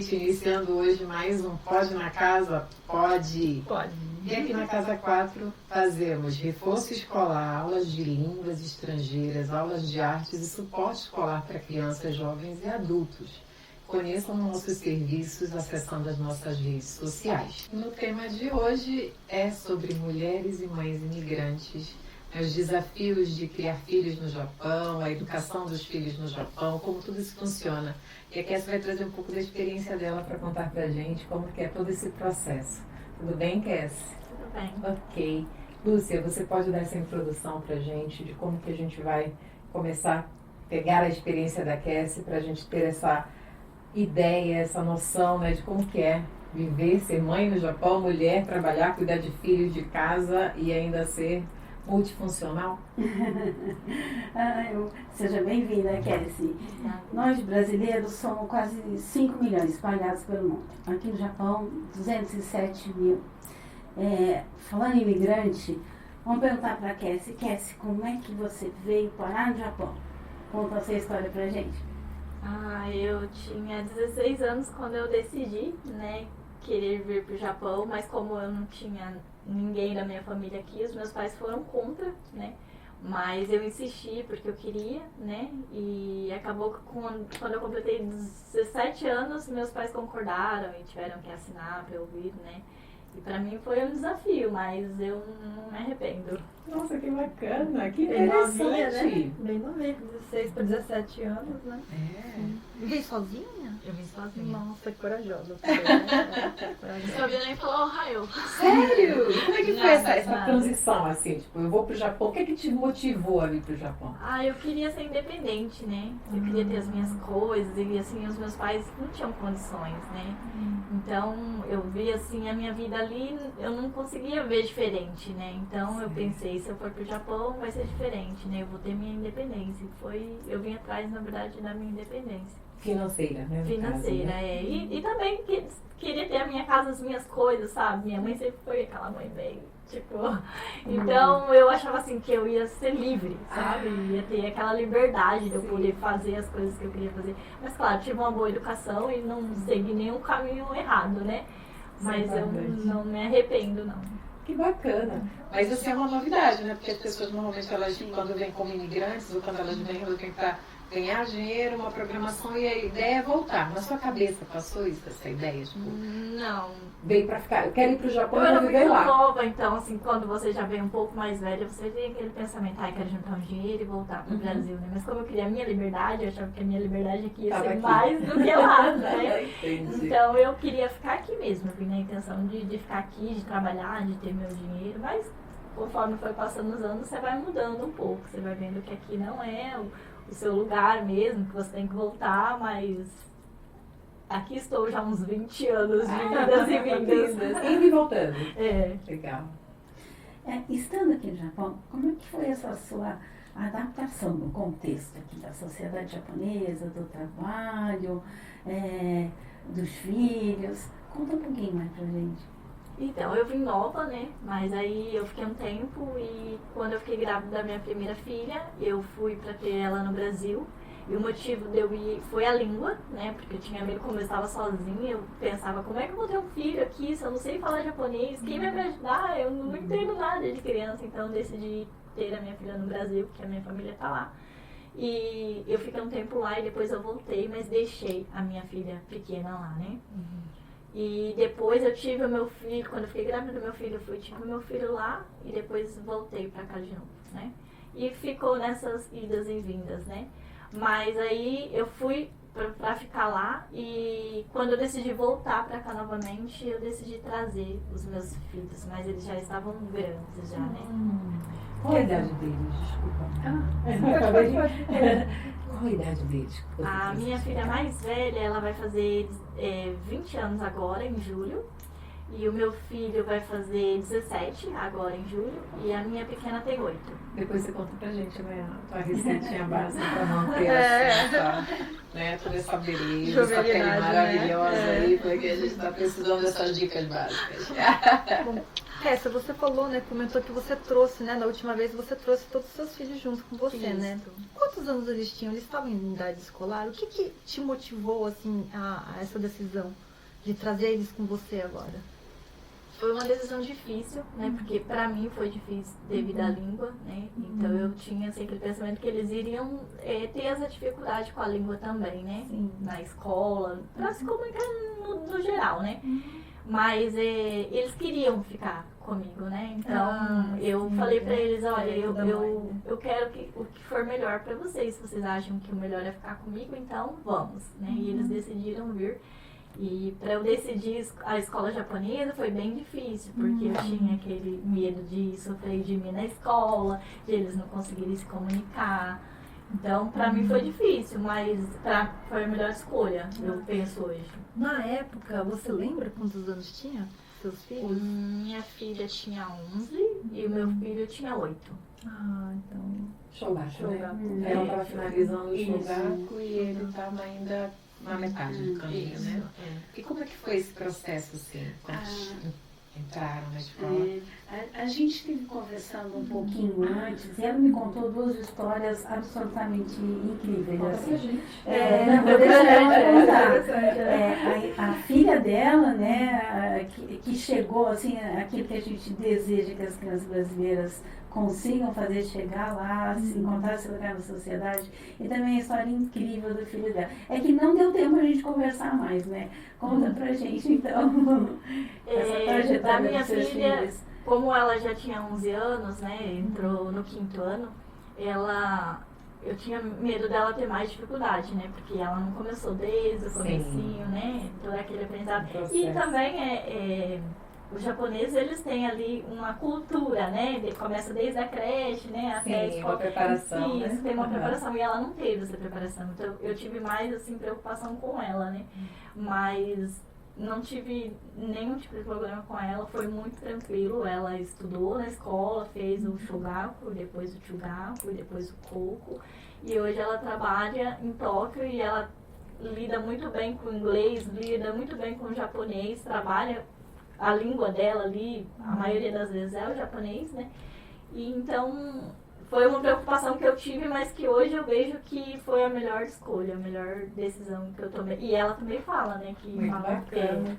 noite, iniciando hoje mais um Pode na Casa? Pode! Pode. E aqui na Casa 4 fazemos reforço escolar, aulas de línguas estrangeiras, aulas de artes e suporte escolar para crianças, jovens e adultos. Conheçam nossos serviços acessando as nossas redes sociais. No tema de hoje é sobre mulheres e mães imigrantes, os desafios de criar filhos no Japão, a educação dos filhos no Japão, como tudo isso funciona. E a Cassie vai trazer um pouco da experiência dela para contar para a gente como que é todo esse processo. Tudo bem, Cassie? Tudo bem. Ok. Lúcia, você pode dar essa introdução para a gente de como que a gente vai começar a pegar a experiência da Cassie para a gente ter essa ideia, essa noção, né, de como que é viver, ser mãe no Japão, mulher, trabalhar, cuidar de filhos, de casa e ainda ser multifuncional? Seja bem-vinda, Cassie. Nós brasileiros somos quase 5 milhões espalhados pelo mundo. Aqui no Japão, 207 mil. Falando em imigrante, vamos perguntar para a Cassie. Cassie, como é que você veio parar no Japão? Conta essa história pra gente. Eu tinha 16 anos quando eu decidi, né, querer vir para o Japão, mas como eu não tinha ninguém da minha família aqui, os meus pais foram contra, né? Mas eu insisti porque eu queria, né? E acabou que quando eu completei 17 anos, meus pais concordaram e tiveram que assinar para eu vir, né? E para mim foi um desafio, mas eu não me arrependo. Nossa, que bacana, que Bem interessante. novinha, né? Bem novinha, 16 para 17 anos, né? E veio sozinha? Eu vim sozinha. Nossa, que corajosa. Né? Sua vida nem falou Ohio. Sério? Como é que foi essa Nada. transição, assim? Tipo, eu vou pro Japão, o que é que te motivou a vir pro Japão? Eu queria ser independente, né? Eu queria ter as minhas coisas e assim, os meus pais não tinham condições, né? Então, eu vi assim, a minha vida ali, eu não conseguia ver diferente, né? Então, eu pensei, se eu for pro Japão, vai ser diferente, né? Eu vou ter minha independência. Eu vim atrás, na verdade, da minha independência. Financeira, né? no Financeira, caso, né? E também queria ter a minha casa, as minhas coisas, sabe? Minha mãe sempre foi aquela mãe bem, tipo... Então, eu achava assim que eu ia ser livre, sabe? Ia ter aquela liberdade de eu poder fazer as coisas que eu queria fazer. Mas, claro, tive uma boa educação e não segui nenhum caminho errado, né? Mas eu não me arrependo, não. Que bacana. Mas isso é uma novidade, né? Porque as pessoas normalmente, elas, quando vêm como imigrantes ou quando elas vêm, elas vêm para ganhar dinheiro, uma programação e a ideia é voltar. Na sua cabeça passou isso, essa ideia? Tipo, Não. veio para ficar, eu quero ir pro Japão Eu e era vou viver muito lá. nova, então, assim, quando você já vem um pouco mais velha, você tem aquele pensamento, quero juntar um dinheiro e voltar pro Brasil, né? Mas como eu queria a minha liberdade, eu achava que a minha liberdade aqui ia Tava ser aqui. mais do que lá, né? Entendi. Então, eu queria ficar aqui mesmo, eu vim na intenção de ficar aqui, de trabalhar, de ter meu dinheiro, mas conforme foi passando os anos, você vai mudando um pouco, você vai vendo que aqui não é o seu lugar mesmo, que você tem que voltar, mas aqui estou já há uns 20 anos de idas e vindas. Indo e voltando. Legal. Estando aqui no Japão, como é que foi essa sua adaptação no contexto aqui da sociedade japonesa, do trabalho, dos filhos? Conta um pouquinho mais pra gente. Então, eu vim nova, né? Mas aí eu fiquei um tempo e quando eu fiquei grávida da minha primeira filha, eu fui pra ter ela no Brasil. E o motivo de eu ir foi a língua, né? Porque eu tinha medo, como eu estava sozinha, eu pensava, como é que eu vou ter um filho aqui se eu não sei falar japonês? Quem vai me ajudar? Eu não entendo nada de criança, então eu decidi ter a minha filha no Brasil, porque a minha família tá lá. E eu fiquei um tempo lá e depois eu voltei, mas deixei a minha filha pequena lá, né? E depois eu tive o meu filho, quando eu fiquei grávida do meu filho, eu tive o meu filho lá e depois voltei pra cá de novo, né? E ficou nessas idas e vindas, né? Mas aí eu fui pra ficar lá e quando eu decidi voltar pra cá novamente, eu decidi trazer os meus filhos, mas eles já estavam grandes já, né? Qual a idade deles? Desculpa. Qual a idade deles? A minha filha mais velha, ela vai fazer 20 anos agora, em julho. E o meu filho vai fazer 17 agora em julho e a minha pequena tem 8. Depois você conta pra gente, né, a tua receitinha básica pra manter assim, né, toda essa beleza, essa pele maravilhosa aí, porque a gente tá precisando dessas dicas básicas. Bom, Tessa, você falou, né, comentou que você trouxe, né, na última vez você trouxe todos os seus filhos junto com você, né? Quantos anos eles tinham? Eles estavam em idade escolar? O que te motivou, assim, a essa decisão de trazer eles com você agora? Foi uma decisão difícil, né? Porque pra mim foi difícil devido à língua, né? Então eu tinha assim, aquele pensamento que eles iriam ter essa dificuldade com a língua também, né? Na escola, pra se comunicar no geral, né? Mas eles queriam ficar comigo, né? Então eu falei pra eles, olha, eu quero o que for melhor pra vocês. Se vocês acham que o melhor é ficar comigo, então vamos, né? E eles decidiram vir. E para eu decidir a escola japonesa foi bem difícil, porque eu tinha aquele medo de sofrer de mim na escola, de eles não conseguirem se comunicar. Então, para mim foi difícil, mas foi a melhor escolha, eu penso hoje. Na época, você lembra quantos anos tinha seus filhos? Minha filha tinha 11 e o meu filho tinha 8. Ah, então... Shogaku, né? Ela estava finalizando o Shogaku e ele estava ainda na metade do caminho, né? E como é que foi esse processo, assim, quando entraram na escola? A gente esteve conversando um pouquinho antes e ela me contou duas histórias absolutamente incríveis. Assim. Vou deixar ela contar. A filha dela, né, que chegou, assim, aquilo que a gente deseja que as crianças brasileiras consigam fazer chegar lá, se encontrar seu lugar na sociedade. E também a história incrível do filho dela. É que não deu tempo a gente conversar mais, né? Conta pra gente, então, essa trajetória da minha dos seus filha, filhos. como ela já tinha 11 anos, né, entrou no 5º ano, eu tinha medo dela ter mais dificuldade, né, porque ela não começou desde o comecinho, né, todo aquele aprendizado. E também os japoneses, eles têm ali uma cultura, né? Começa desde a creche, né? Até a escola. Uma preparação, Isso, né? tem uma preparação. E ela não teve essa preparação. Então, eu tive mais, assim, preocupação com ela, né? Mas não tive nenhum tipo de problema com ela. Foi muito tranquilo. Ela estudou na escola, fez o Shogaku, depois o Chugaku, e depois o Koku. E hoje ela trabalha em Tóquio e ela lida muito bem com o inglês, lida muito bem com o japonês, trabalha a língua dela ali, a maioria das vezes é o japonês, né? E então foi uma preocupação que eu tive, mas que hoje eu vejo que foi a melhor escolha, a melhor decisão que eu tomei. E ela também fala, né, que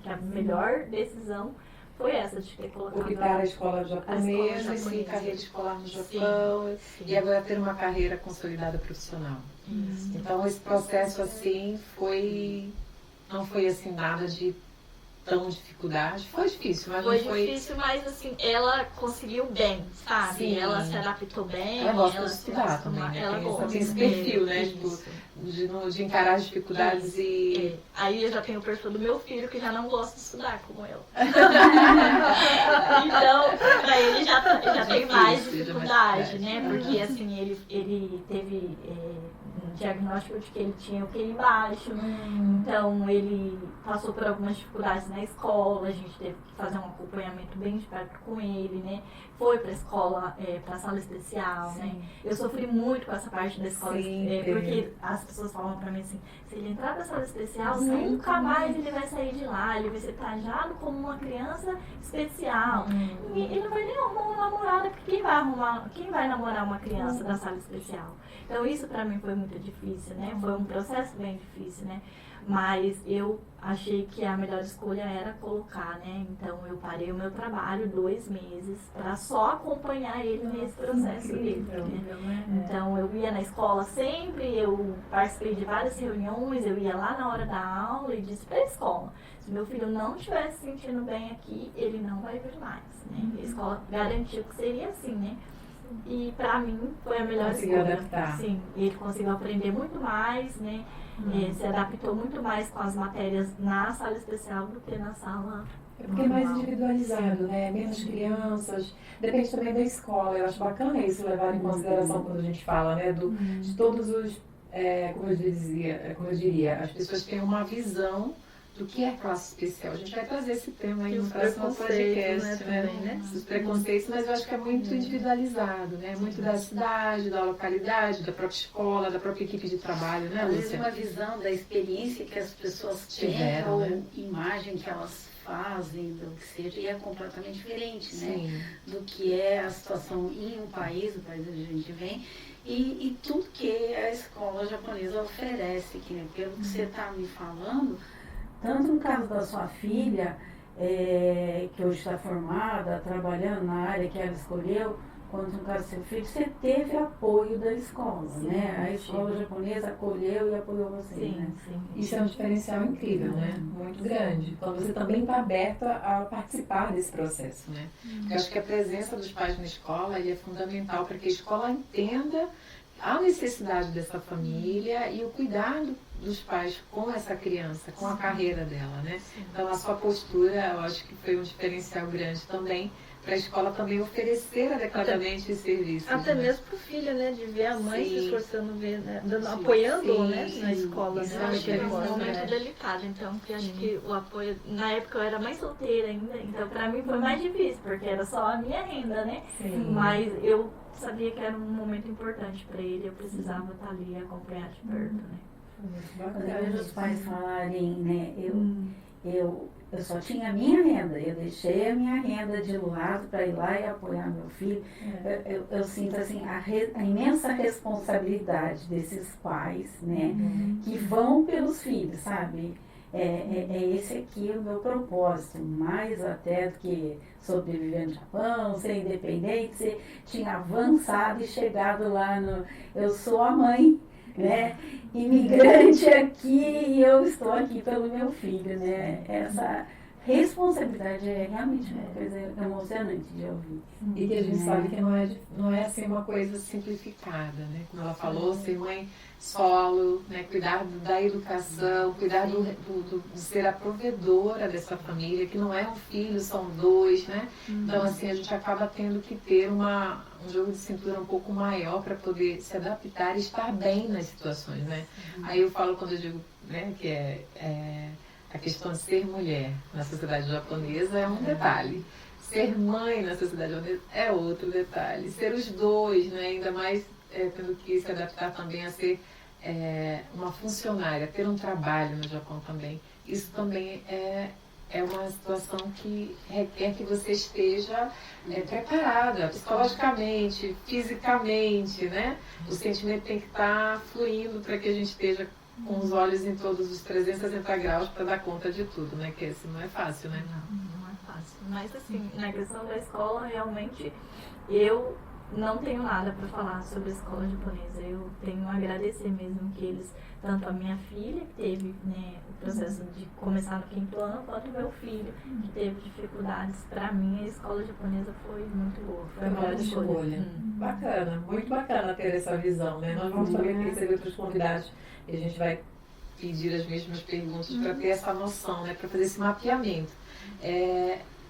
a melhor decisão foi essa de ter colocado Optar a escola japonesa e seguir carreira escolar no Japão e agora ter uma carreira consolidada profissional. Então esse processo assim não foi assim nada de tão dificuldade. Foi difícil, mas foi não foi... difícil, mas assim, ela conseguiu bem, sabe? Sim. Ela se adaptou bem. Ela gosta de estudar também, né? Ela gosta. Tem esse perfil, né? De encarar as dificuldades e... Aí eu já tenho o perfil do meu filho, que já não gosta de estudar como eu. Então, pra ele já tem mais dificuldade, né? Porque assim, ele teve um diagnóstico de que ele tinha o QI baixo, então ele passou por algumas dificuldades na escola, a gente teve que fazer um acompanhamento bem de perto com ele, né? Foi pra escola, pra sala especial, né? Eu sofri muito com essa parte da escola, porque as pessoas falam pra mim assim, se ele entrar pra sala especial, nunca mais ele vai sair de lá, ele vai ser taxado como uma criança especial. E ele não vai nem arrumar uma namorada, porque quem vai namorar uma criança da sala especial? Então isso pra mim foi muito difícil, né? Foi um processo bem difícil, né? Mas eu achei que a melhor escolha era colocar, né? Então eu parei o meu trabalho 2 meses para só acompanhar ele nesse processo dele. Né? Então eu ia na escola sempre, eu participei de várias reuniões, eu ia lá na hora da aula e disse para a escola, se meu filho não estiver se sentindo bem aqui, ele não vai vir mais, né? A escola garantiu que seria assim, né? E pra mim foi a melhor escolha. Adaptar. Sim, ele conseguiu aprender muito mais, né? Se adaptou muito mais com as matérias na sala especial do que na sala. É porque é mais individualizado, né? Menos crianças, depende também da escola. Eu acho bacana isso levar em consideração quando a gente fala, né? De todos os, como eu diria, as pessoas têm uma visão do que é classe especial. A gente vai trazer esse tema aí E no os próximo preconceitos, podcast, né, também, né? Os preconceitos, mas eu acho que é muito individualizado, né? Muito da cidade, da localidade, da própria escola, da própria equipe de trabalho, né, Às vezes Lúcia? uma visão da experiência que as pessoas Tiveram, têm, né? ou imagem que elas fazem, do que seja, e é completamente diferente, né? Sim. Do que é a situação em um país, o país onde a gente vem, e tudo que a escola japonesa oferece, que, né, pelo que você está me falando, tanto no caso da sua filha, que hoje está formada, trabalhando na área que ela escolheu, quanto no caso do seu filho, você teve apoio da escola, Sim, né? A escola japonesa acolheu e apoiou você, né? Sim. Isso é um diferencial incrível, né? Muito grande. Quando você também está aberta a participar desse processo, né? Eu acho que a presença dos pais na escola é fundamental para que a escola entenda a necessidade dessa família e o cuidado dos pais com essa criança, com a carreira dela, né? Então, a sua postura, eu acho que foi um diferencial grande também para a escola também oferecer adequadamente os serviços. Até né? mesmo pro filho, né? De ver a mãe Sim. se esforçando, ver, né? Sim. Apoiando, né? Sim. Na escola, Isso né? eu Eu acho que achei era um gosto, momento né? delicado, então, que eu acho que o apoio, na época eu era mais solteira ainda, então pra mim foi mais difícil, porque era só a minha renda, né? Sim. Mas eu sabia que era um momento importante pra ele, eu precisava estar ali e acompanhar de perto, né? Quando eu vejo os pais falarem, né, eu só tinha a minha renda, eu deixei a minha renda de lado para ir lá e apoiar meu filho. Eu sinto assim, a imensa responsabilidade desses pais, né, que vão pelos filhos, sabe? É esse aqui o meu propósito, mais até do que sobreviver no Japão, ser independente, tinha avançado e chegado lá no... Eu sou a mãe, né, imigrante aqui, e eu estou aqui pelo meu filho, né? Essa responsabilidade é realmente uma coisa emocionante de ouvir. E que a gente sabe que não é assim uma coisa simplificada, né? Como ela falou, ser mãe solo, né? Cuidar da educação, cuidar de ser a provedora dessa família, que não é um filho, são dois, né? Então, assim, a gente acaba tendo que ter um jogo de cintura um pouco maior para poder se adaptar e estar bem nas situações, né? Aí eu falo, quando eu digo, né, que a questão de ser mulher na sociedade japonesa é um detalhe. Ser mãe na sociedade japonesa é outro detalhe. Ser os dois, né, ainda mais tendo que se adaptar também a ser uma funcionária, ter um trabalho no Japão também. Isso também é uma situação que requer que você esteja preparada psicologicamente, fisicamente, né? O sentimento tem que estar fluindo para que a gente esteja com os olhos em todos os 360 graus para dar conta de tudo, né? Que esse não é fácil, né? Não é fácil. Mas assim, na questão da escola, realmente, eu não tenho nada para falar sobre a escola japonesa. Eu tenho a agradecer mesmo que eles, tanto a minha filha, que teve, né, o processo de começar no 5º ano, quanto o meu filho, que teve dificuldades. Para mim, a escola japonesa foi muito boa. Foi a Uma melhor escolha. escolha. Bacana, muito bacana ter essa visão, né? Nós vamos também receber outros convidados e a gente vai pedir as mesmas perguntas para ter essa noção, né? Para fazer esse mapeamento.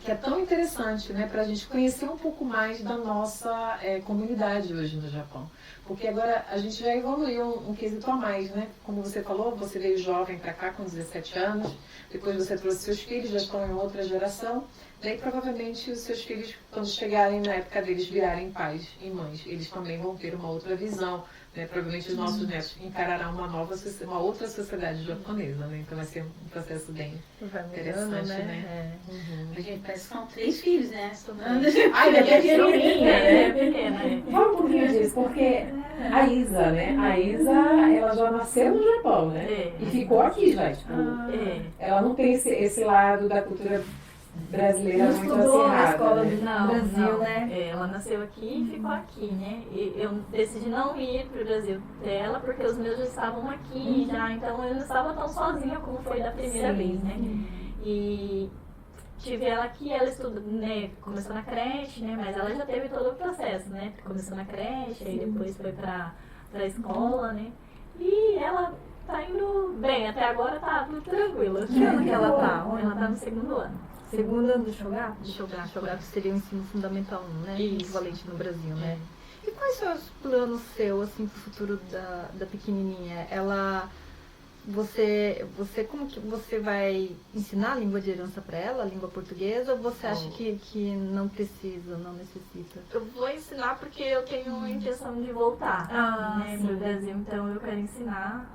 Que é tão interessante, né, para a gente conhecer um pouco mais da nossa comunidade hoje no Japão. Porque agora a gente já evoluiu um quesito a mais, né? Como você falou, você veio jovem para cá com 17 anos, depois você trouxe seus filhos, já estão em outra geração, daí provavelmente os seus filhos, quando chegarem na época deles virarem pais e mães, eles também vão ter uma outra visão, né? Provavelmente os nossos netos encararão uma outra sociedade japonesa, né? Então vai ser um processo bem interessante, né? A gente parece que são 3 filhos, né? Ai, ele é pequenininha, né? Pequena, Fala um pouquinho disso, porque a Isa, né? A Isa, ela já nasceu no Japão, né? E ficou aqui já, tipo. Ela não tem esse lado da cultura brasileira muito estudou na acirrada, escola né? do Brasil, né? Ela nasceu aqui e ficou aqui, né? E eu decidi não ir para o Brasil dela, porque os meus já estavam aqui já, então eu não estava tão sozinha como foi da primeira vez, né? E tive ela aqui, ela estuda, né? Começou na creche, né? Mas ela já teve todo o processo, né? Começou na creche, aí depois foi para a escola, né? E ela tá indo bem, até agora tá tudo tranquilo. Que ano que ela tá? Ela tá no 2º ano. Segundo ano do Shogaku? Shogaku. Shogaku seria o ensino fundamental 1, né? Isso. Equivalente no Brasil, né? E quais são os planos seus, assim, pro futuro da pequenininha? Ela como que você vai ensinar a língua de herança para ela, a língua portuguesa, ou você acha que não precisa, não necessita? Eu vou ensinar porque eu tenho a intenção de voltar, né, pro Brasil, então eu quero ensinar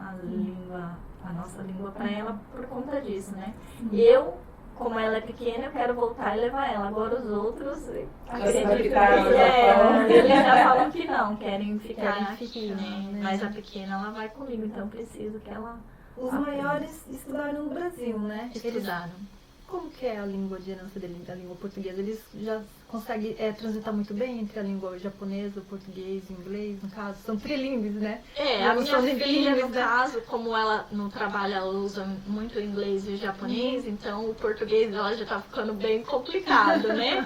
a nossa língua para ela por conta disso, né? Eu, como ela é pequena, eu quero voltar e levar ela. Agora os outros, acredito que eles já falam que não, querem ficar aqui, né? Mas a pequena, ela vai comigo, então preciso que ela... Os maiores estudaram no Brasil, né? Estudaram. Como que é a língua de herança dele, da língua portuguesa? Eles já conseguem transitar muito bem entre a língua japonesa, o português, o inglês, no caso? São trilíngues, né? A minha filha, no caso, como ela no trabalho, ela usa muito o inglês e o japonês, então o português dela já tá ficando bem complicado, né?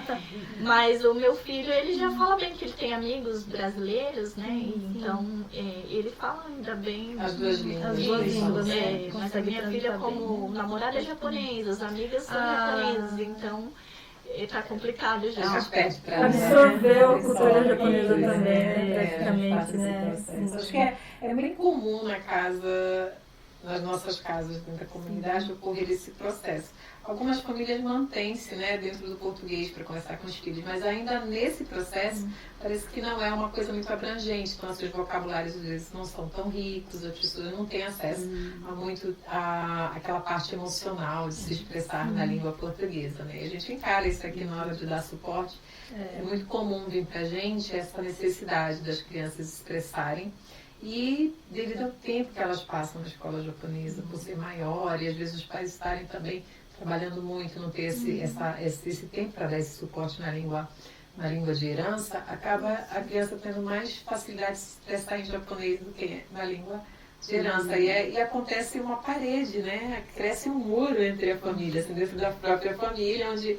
Mas o meu filho, ele já fala bem, que ele tem amigos brasileiros, né? Então, ele fala ainda bem... As duas línguas. As duas línguas, né? Mas a minha filha, como namorada, é japonesa, as amigas são japonesas, então... tá complicado já. Absorveu a cultura japonesa também, praticamente, né? Acho que é bem comum nas nossas casas dentro da comunidade, ocorrer esse processo. Algumas famílias mantêm-se, né, dentro do português para conversar com os filhos, mas ainda nesse processo parece que não é uma coisa muito abrangente. Então, seus vocabulários às vezes não são tão ricos, as pessoas não têm acesso àquela parte emocional de se expressar na língua portuguesa, né? E a gente encara isso aqui na hora de dar suporte. É muito comum vir para a gente essa necessidade das crianças expressarem. E devido ao tempo que elas passam na escola japonesa, por ser maior, e às vezes os pais estarem também trabalhando muito, não ter esse tempo para dar esse suporte na língua de herança, acaba a criança tendo mais facilidade de se expressar em japonês do que na língua de herança. E acontece uma parede, né? Cresce um muro entre a família, assim, dentro da própria família, onde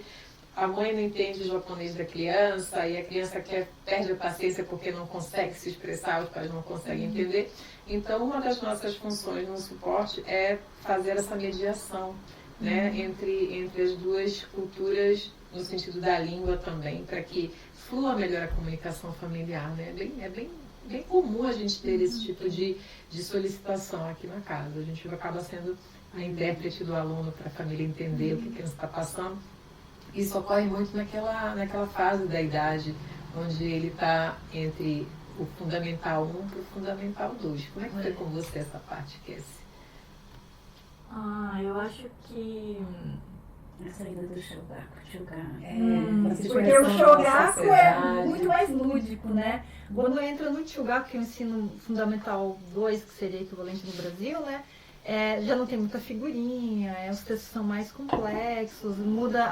a mãe não entende o japonês da criança e a criança perde a paciência porque não consegue se expressar, os pais não conseguem entender. Então, uma das nossas funções no suporte é fazer essa mediação, né, entre as duas culturas, no sentido da língua também, para que flua melhor a comunicação familiar, né? É bem comum a gente ter esse tipo de solicitação aqui na casa. A gente acaba sendo a intérprete do aluno para a família entender o que a criança está passando. Isso ocorre muito naquela fase da idade, onde ele está entre o Fundamental 1 para o Fundamental 2. Como é que foi com você essa parte, Cassie? Eu acho que... A saída do shogaku. Porque o shogaku é muito mais lúdico, né? Quando entra no shogaku, que é o ensino fundamental 2, que seria equivalente no Brasil, né? Já não tem muita figurinha, os textos são mais complexos,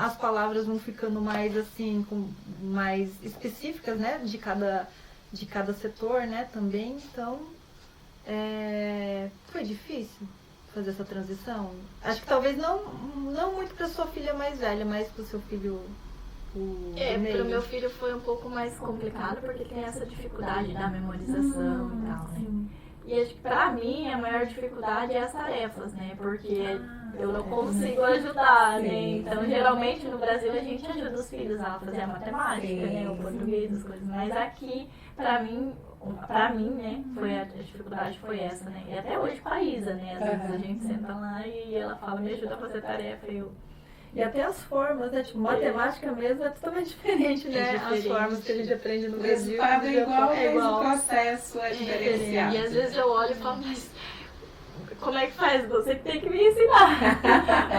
as palavras vão ficando mais assim, mais específicas, né? De cada setor, né? Também, então foi difícil fazer essa transição. Acho que talvez não muito para sua filha mais velha, mas para o seu filho para o meu filho foi um pouco mais complicado, porque tem essa dificuldade da memorização e tal, né? E acho que pra mim a maior dificuldade é as tarefas, né? Porque eu não consigo ajudar, né? Então, geralmente no Brasil a gente ajuda os filhos a fazer a matemática, né? O português, as coisas. Mas aqui, pra mim, né? A dificuldade foi essa, né? E até hoje com a Isa, né? Às vezes a gente senta lá e ela fala, me ajuda a fazer tarefa, E até as formas, né? Tipo, matemática mesmo é totalmente diferente, né? As formas que a gente aprende no Brasil. O resultado é igual, mas o processo é diferenciado. E às vezes eu olho e falo, mas como é que faz? Você que tem que me ensinar.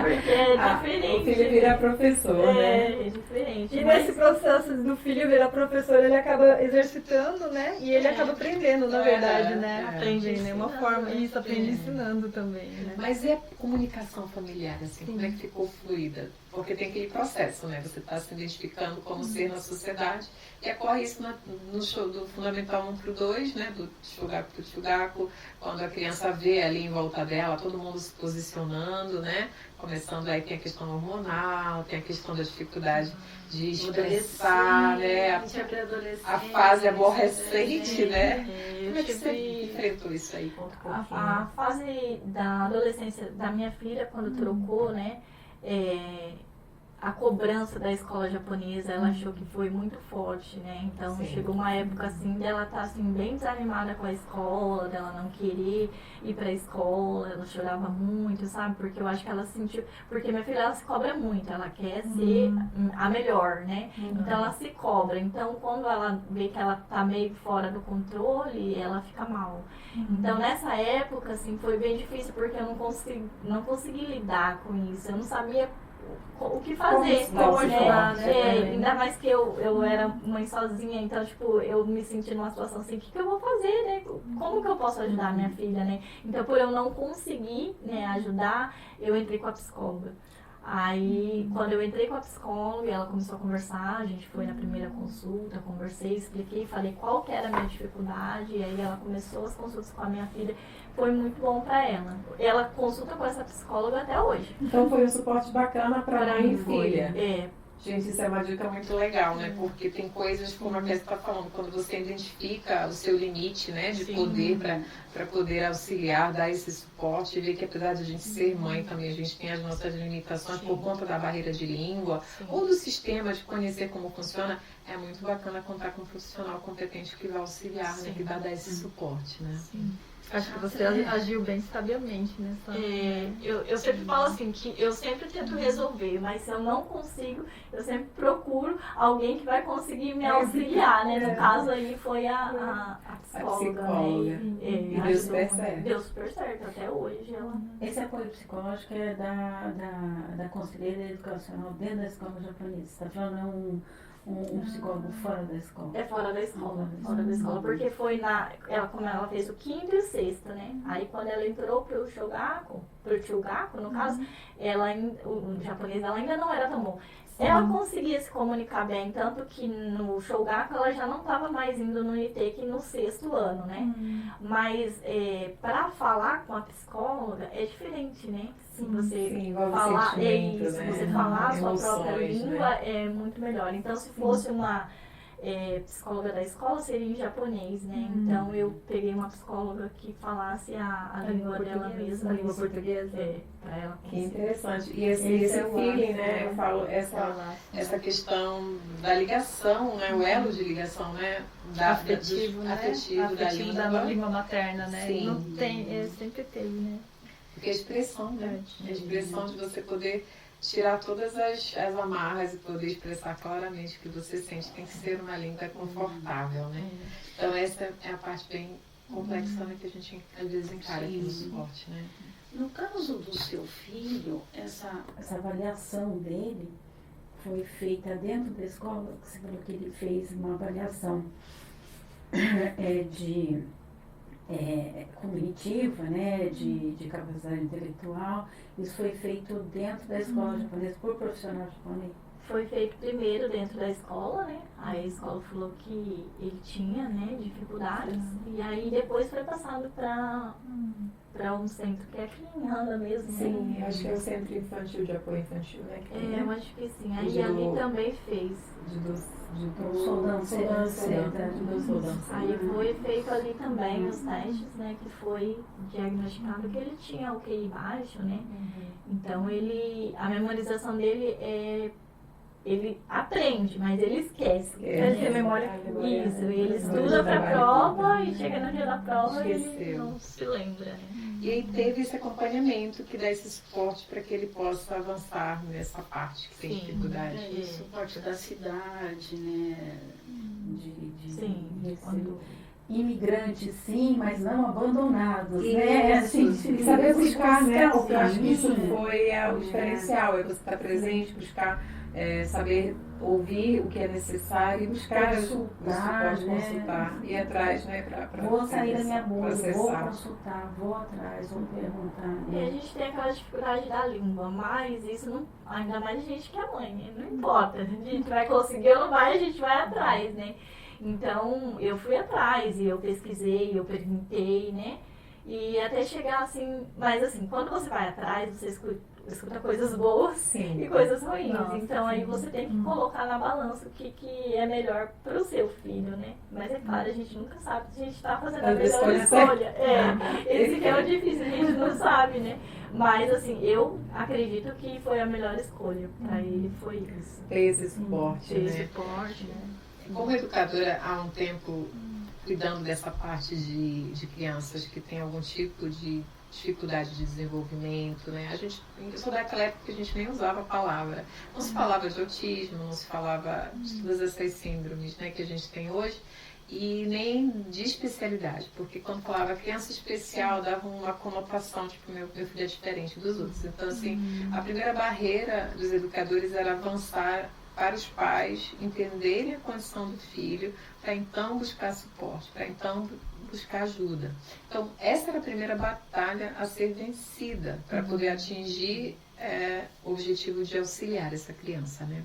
Porque é diferente. O filho vira professor, né? É diferente. E nesse processo do filho virar professor, ele acaba exercitando, né? E ele acaba aprendendo, na verdade, né? Aprende, né? Uma forma, isso, aprende ensinando também, né? Mas e a comunicação familiar, assim, como é que ficou fluida? Porque tem aquele processo, né? Você está se identificando como ser na sociedade e ocorre isso no show do Fundamental 1 para o 2, né? Do shogaku para o shogaku, quando a criança vê ali em volta dela, todo mundo se posicionando, né? Começando aí, tem a questão hormonal, tem a questão da dificuldade de expressar, né? A fase aborrecente, né? Como é que você enfrentou isso aí? A fase da adolescência da minha filha, quando trocou, né? A cobrança da escola japonesa, ela achou que foi muito forte, né? Então Sim. chegou uma época assim dela estar assim bem desanimada com a escola, dela não querer ir pra escola, ela chorava muito, sabe? Porque eu acho que ela sentiu, porque minha filha ela se cobra muito, ela quer ser a melhor, né? Então ela se cobra. Então quando ela vê que ela tá meio fora do controle, ela fica mal. Então nessa época assim foi bem difícil porque eu não consegui lidar com isso. Eu não sabia o que fazer, Como ajudar, né? ainda mais que eu era mãe sozinha, então tipo, eu me senti numa situação assim, o que eu vou fazer, né? Como que eu posso ajudar minha filha, né? Então por eu não conseguir, né, ajudar, eu entrei com a psicóloga. Aí, quando eu entrei com a psicóloga, ela começou a conversar, a gente foi na primeira consulta, conversei, expliquei, falei qual que era a minha dificuldade, e aí ela começou as consultas com a minha filha, foi muito bom para ela. Ela consulta com essa psicóloga até hoje. Então foi um suporte bacana para mãe e filha. É. Gente, isso é uma dica muito legal, né? Porque tem coisas, como a Kézia está falando, quando você identifica o seu limite, né? De poder para poder auxiliar, dar esse suporte, ver que apesar de a gente ser mãe também, a gente tem as nossas limitações por conta da barreira de língua ou do sistema de conhecer como funciona, é muito bacana contar com um profissional competente que vai auxiliar, né? Que vai dar esse suporte, né? Acho que você agiu bem sabiamente nessa. Eu sempre falo assim, que eu sempre tento resolver, mas se eu não consigo, eu sempre procuro alguém que vai conseguir me auxiliar, né? No caso aí foi a psicóloga. Né? E deu super certo. Deu super certo, até hoje. Esse apoio psicológico é da conselheira educacional dentro da escola japonesa. Você está falando um psicólogo fora da escola? É fora da escola, porque foi como ela fez o quinto e o sexto, né? Aí quando ela entrou pro Shogaku, no caso, o japonês ela ainda não era tão bom. Ela conseguia se comunicar bem, tanto que no Shogaku ela já não estava mais indo no ITEC no sexto ano, né? Mas para falar com a psicóloga é diferente, né? Se você falar, você falar a sua própria língua, é muito melhor. Então se fosse uma psicóloga da escola, seria em japonês, né? Então eu peguei uma psicóloga que falasse a língua dela mesma, a língua portuguesa. Para ela. Que interessante. E esse feeling, né? Eu falo, essa questão da ligação, né? O elo de ligação, né? Afetivo, né? Afetivo da língua materna, né? Sim. Não tem, sempre teve, né? Porque a expressão, né? A expressão de você poder tirar todas as amarras e poder expressar claramente o que você sente. Tem que ser uma língua confortável, né? Então essa é a parte bem complexa, né? Que a gente às vezes encara aqui no suporte, né? No caso do seu filho, essa avaliação dele foi feita dentro da escola, você falou que ele fez uma avaliação cognitiva, né, de capacidade intelectual. Isso foi feito dentro da escola japonesa por profissional japonês? Foi feito primeiro dentro da escola, né? Aí a escola falou que ele tinha, né, dificuldades. E aí depois foi passado para um centro que é aqui em Handa mesmo. Sim, acho que é o Centro Infantil de Apoio Infantil, né? Eu acho que sim. Aí ali também fez. Aí foi feito ali também os testes, né? Que foi diagnosticado que ele tinha o QI baixo, né? Então a memorização dele ele aprende, mas ele esquece. Ele tem memória. Isso, ele estuda para a prova e chega no dia da prova e ele não se lembra, né? E aí teve esse acompanhamento que dá esse suporte para que ele possa avançar nessa parte que tem dificuldade. O suporte da cidade, né? Imigrantes, sim, mas não abandonados, né? Assim, saber buscar, né? Porque eu acho que isso foi o diferencial, é você estar presente, buscar saber ouvir o que é necessário e buscar o suporte, né? consultar, ir atrás, né? Vou sair da minha bolha, vou consultar, vou atrás, vou perguntar. Né? E a gente tem aquela dificuldade da língua, mas isso não, ainda mais a gente que é mãe, né? Não importa, a gente vai conseguir ou não vai, a gente vai atrás, né? Então eu fui atrás e eu pesquisei, eu perguntei, né? E até chegar assim, mas assim, quando você vai atrás, você escuta coisas boas e coisas ruins. Nossa, então aí você tem que colocar na balança o que é melhor para o seu filho, né? Mas é claro, a gente nunca sabe se a gente está fazendo a melhor escolha. Esse que é o difícil, a gente não sabe, né? Mas assim, eu acredito que foi a melhor escolha para ele, foi isso. Ter esse suporte, Ter né? esse suporte, né? Como educadora há um tempo cuidando dessa parte de crianças que têm algum tipo de dificuldade de desenvolvimento, né? Eu sou daquela época que a gente nem usava a palavra. Não se falava de autismo, não se falava de todas essas síndromes, né, que a gente tem hoje, e nem de especialidade, porque quando falava criança especial dava uma conotação, tipo, meu filho é diferente dos outros. Então, assim, a primeira barreira dos educadores era avançar para os pais entenderem a condição do filho, para então buscar suporte, para então buscar ajuda. Então, essa era a primeira batalha a ser vencida para poder atingir o objetivo de auxiliar essa criança, né?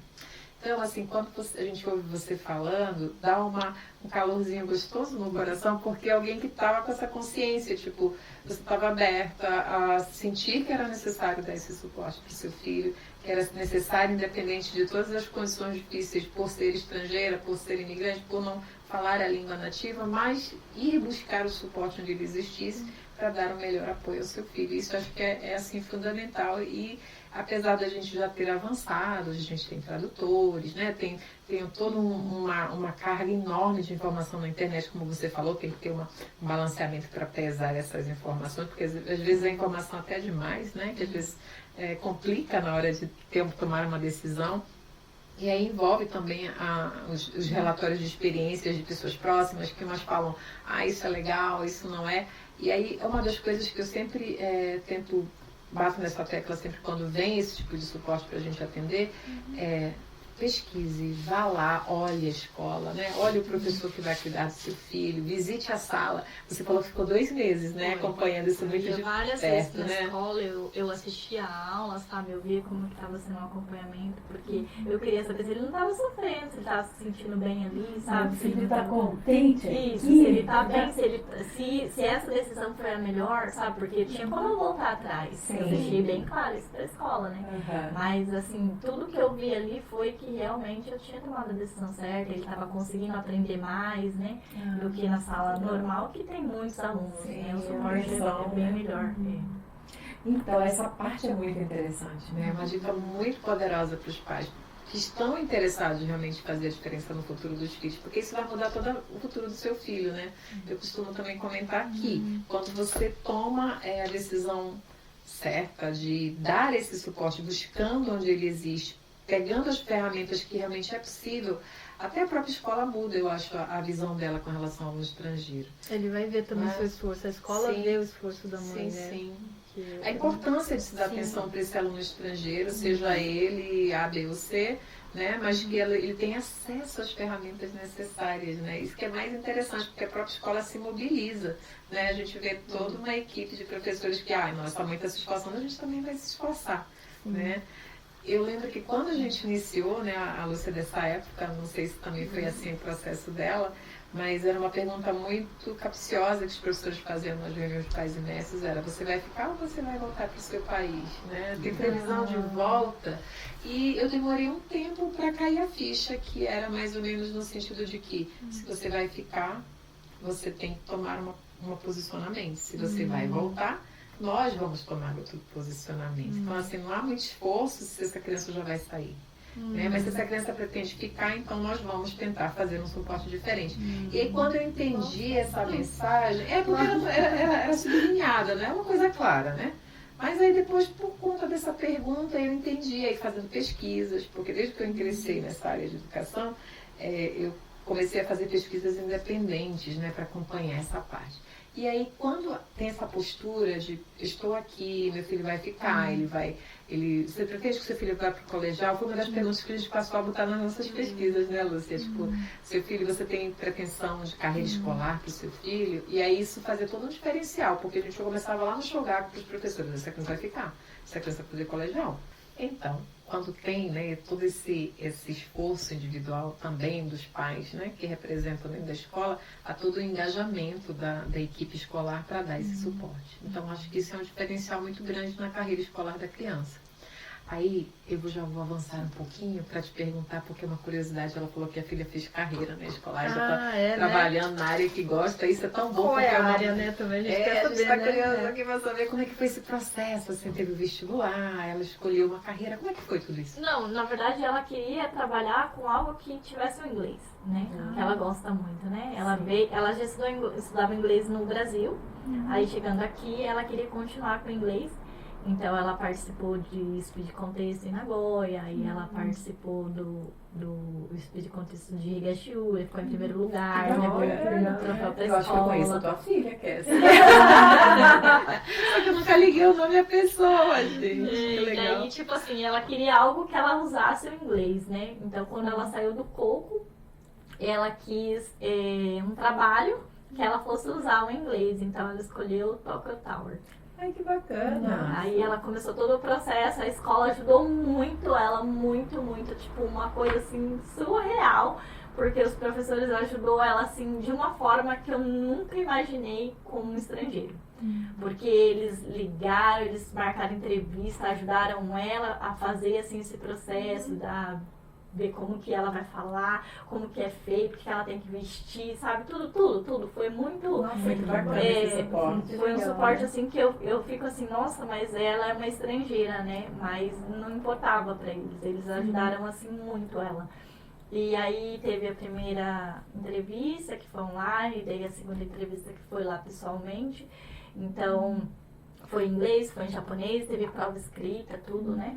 Então, assim, quando a gente ouve você falando, dá um calorzinho gostoso no coração, porque é alguém que estava com essa consciência, tipo, você estava aberta a sentir que era necessário dar esse suporte para o seu filho, que era necessário, independente de todas as condições difíceis, por ser estrangeira, por ser imigrante, por não falar a língua nativa, mas ir buscar o suporte onde ele existisse para dar o melhor apoio ao seu filho. Isso acho que é assim, fundamental. E apesar da gente já ter avançado, a gente tem tradutores, né? tem toda uma carga enorme de informação na internet, como você falou, tem que ter um balanceamento para pesar essas informações, porque às vezes a informação até é demais, né? Que às vezes complica na hora de tomar uma decisão. E aí envolve também os relatórios de experiências de pessoas próximas, que umas falam, isso é legal, isso não é. E aí é uma das coisas que eu sempre bato nessa tecla, sempre quando vem esse tipo de suporte para a gente atender, pesquise, vá lá, olhe a escola, né? Olhe o professor que vai cuidar do seu filho, visite a sala. Você falou que ficou 2 meses, né? Acompanhando isso muito de várias perto, vezes né? na escola, eu assistia a aula, sabe? Eu via como que estava sendo o acompanhamento, porque eu queria saber se ele não estava sofrendo, se ele estava se sentindo bem ali, sabe? Se ele está contente. Isso, se ele está bem, se essa decisão foi a melhor, sabe? Porque tinha como eu voltar atrás. Sim. Eu deixei bem claro isso da escola, né? Mas, assim, tudo que eu vi ali foi que realmente eu tinha tomado a decisão certa, ele estava conseguindo aprender mais, né? Do que na sala normal, que tem muitos alunos, né? O suporte é bem melhor. Então, essa parte é muito interessante, né? É uma dica muito poderosa para os pais que estão interessados realmente em fazer a diferença no futuro dos filhos, porque isso vai mudar todo o futuro do seu filho, né? Eu costumo também comentar aqui, quando você toma a decisão certa de dar esse suporte, buscando onde ele existe, pegando as ferramentas que realmente é possível, até a própria escola muda, eu acho, a visão dela com relação ao estrangeiro. Ele vai ver também o seu esforço, a escola vê o esforço da mãe, né? Sim. A importância de se dar atenção para esse aluno estrangeiro, seja ele A, B ou C, né? Mas que ele tenha acesso às ferramentas necessárias, né? Isso que é mais interessante, porque a própria escola se mobiliza, né? A gente vê toda uma equipe de professores que, nossa mãe está se esforçando, a gente também vai se esforçar, né? Eu lembro que quando a gente iniciou, né, a Lúcia dessa época, não sei se também foi assim o processo dela, mas era uma pergunta muito capciosa que os professores faziam nas reuniões de pais e mestres, era: você vai ficar ou você vai voltar para o seu país? Né? Tem previsão de volta? E eu demorei um tempo para cair a ficha, que era mais ou menos no sentido de que, se você vai ficar, você tem que tomar um posicionamento. Se você vai voltar, nós vamos tomar outro posicionamento. Então, assim, não há muito esforço se essa criança já vai sair. Né? Mas se essa criança pretende ficar, então nós vamos tentar fazer um suporte diferente. E aí, quando eu entendi essa mensagem, porque era sublinhada, não é uma coisa clara, né? Mas aí depois, por conta dessa pergunta, eu entendi, aí fazendo pesquisas, porque desde que eu ingressei nessa área de educação, eu comecei a fazer pesquisas independentes, né, para acompanhar essa parte. E aí, quando tem essa postura de estou aqui, meu filho vai ficar, você pretende que seu filho vá para o colegial? Foi uma das perguntas que a gente passou a botar nas nossas pesquisas, né, Lúcia? Tipo, seu filho, você tem pretensão de carreira escolar para o seu filho? E aí isso fazia todo um diferencial, porque a gente começava lá no jogar para os professores: essa criança vai ficar, essa criança vai fazer colegial. Então, quando tem, né, todo esse esforço individual também dos pais, né, que representam dentro da escola, há todo o engajamento da equipe escolar para dar esse suporte. Então, acho que isso é um diferencial muito grande na carreira escolar da criança. Aí já vou avançar um pouquinho para te perguntar, porque é uma curiosidade, ela falou que a filha fez carreira na escolar, já está trabalhando na área que gosta, isso é tão bom. Qual é a área, né? Também a gente quer saber, a gente está né? curiosa aqui para saber como é que foi esse processo, assim, teve o vestibular, ela escolheu uma carreira, como é que foi tudo isso? Não, na verdade ela queria trabalhar com algo que tivesse o inglês, né? Que ela gosta muito, né? Ela já estudava inglês no Brasil, aí chegando aqui ela queria continuar com o inglês. Então ela participou de Speed Contest em Nagoya, e ela participou do Speed Contest de Higashiura, ficou em primeiro lugar, né? Troféu pra eu acho que eu conheço a escola. tua filha, Cassie. Só que eu nunca liguei o nome à pessoa, gente. Que legal. E aí, tipo assim, ela queria algo que ela usasse o inglês, né? Então quando ela saiu do Coco, ela quis um trabalho que ela fosse usar o inglês, então ela escolheu o Tokyo Tower. Ai, que bacana. Aí ela começou todo o processo, a escola ajudou muito ela, muito, tipo, uma coisa assim surreal, porque os professores ajudou ela assim de uma forma que eu nunca imaginei como um estrangeiro. Porque eles ligaram, eles marcaram entrevista, ajudaram ela a fazer assim esse processo ver como que ela vai falar, como que é feito, o que ela tem que vestir, sabe? Tudo. Foi muito... Nossa, muito bacana esse suporte. Foi um suporte, assim, que eu fico assim, nossa, mas ela é uma estrangeira, né? Mas não importava pra eles. Eles ajudaram, assim, muito ela. E aí teve a primeira entrevista, que foi online, daí a segunda entrevista que foi lá pessoalmente. Então, foi em inglês, foi em japonês, teve prova escrita, tudo, né?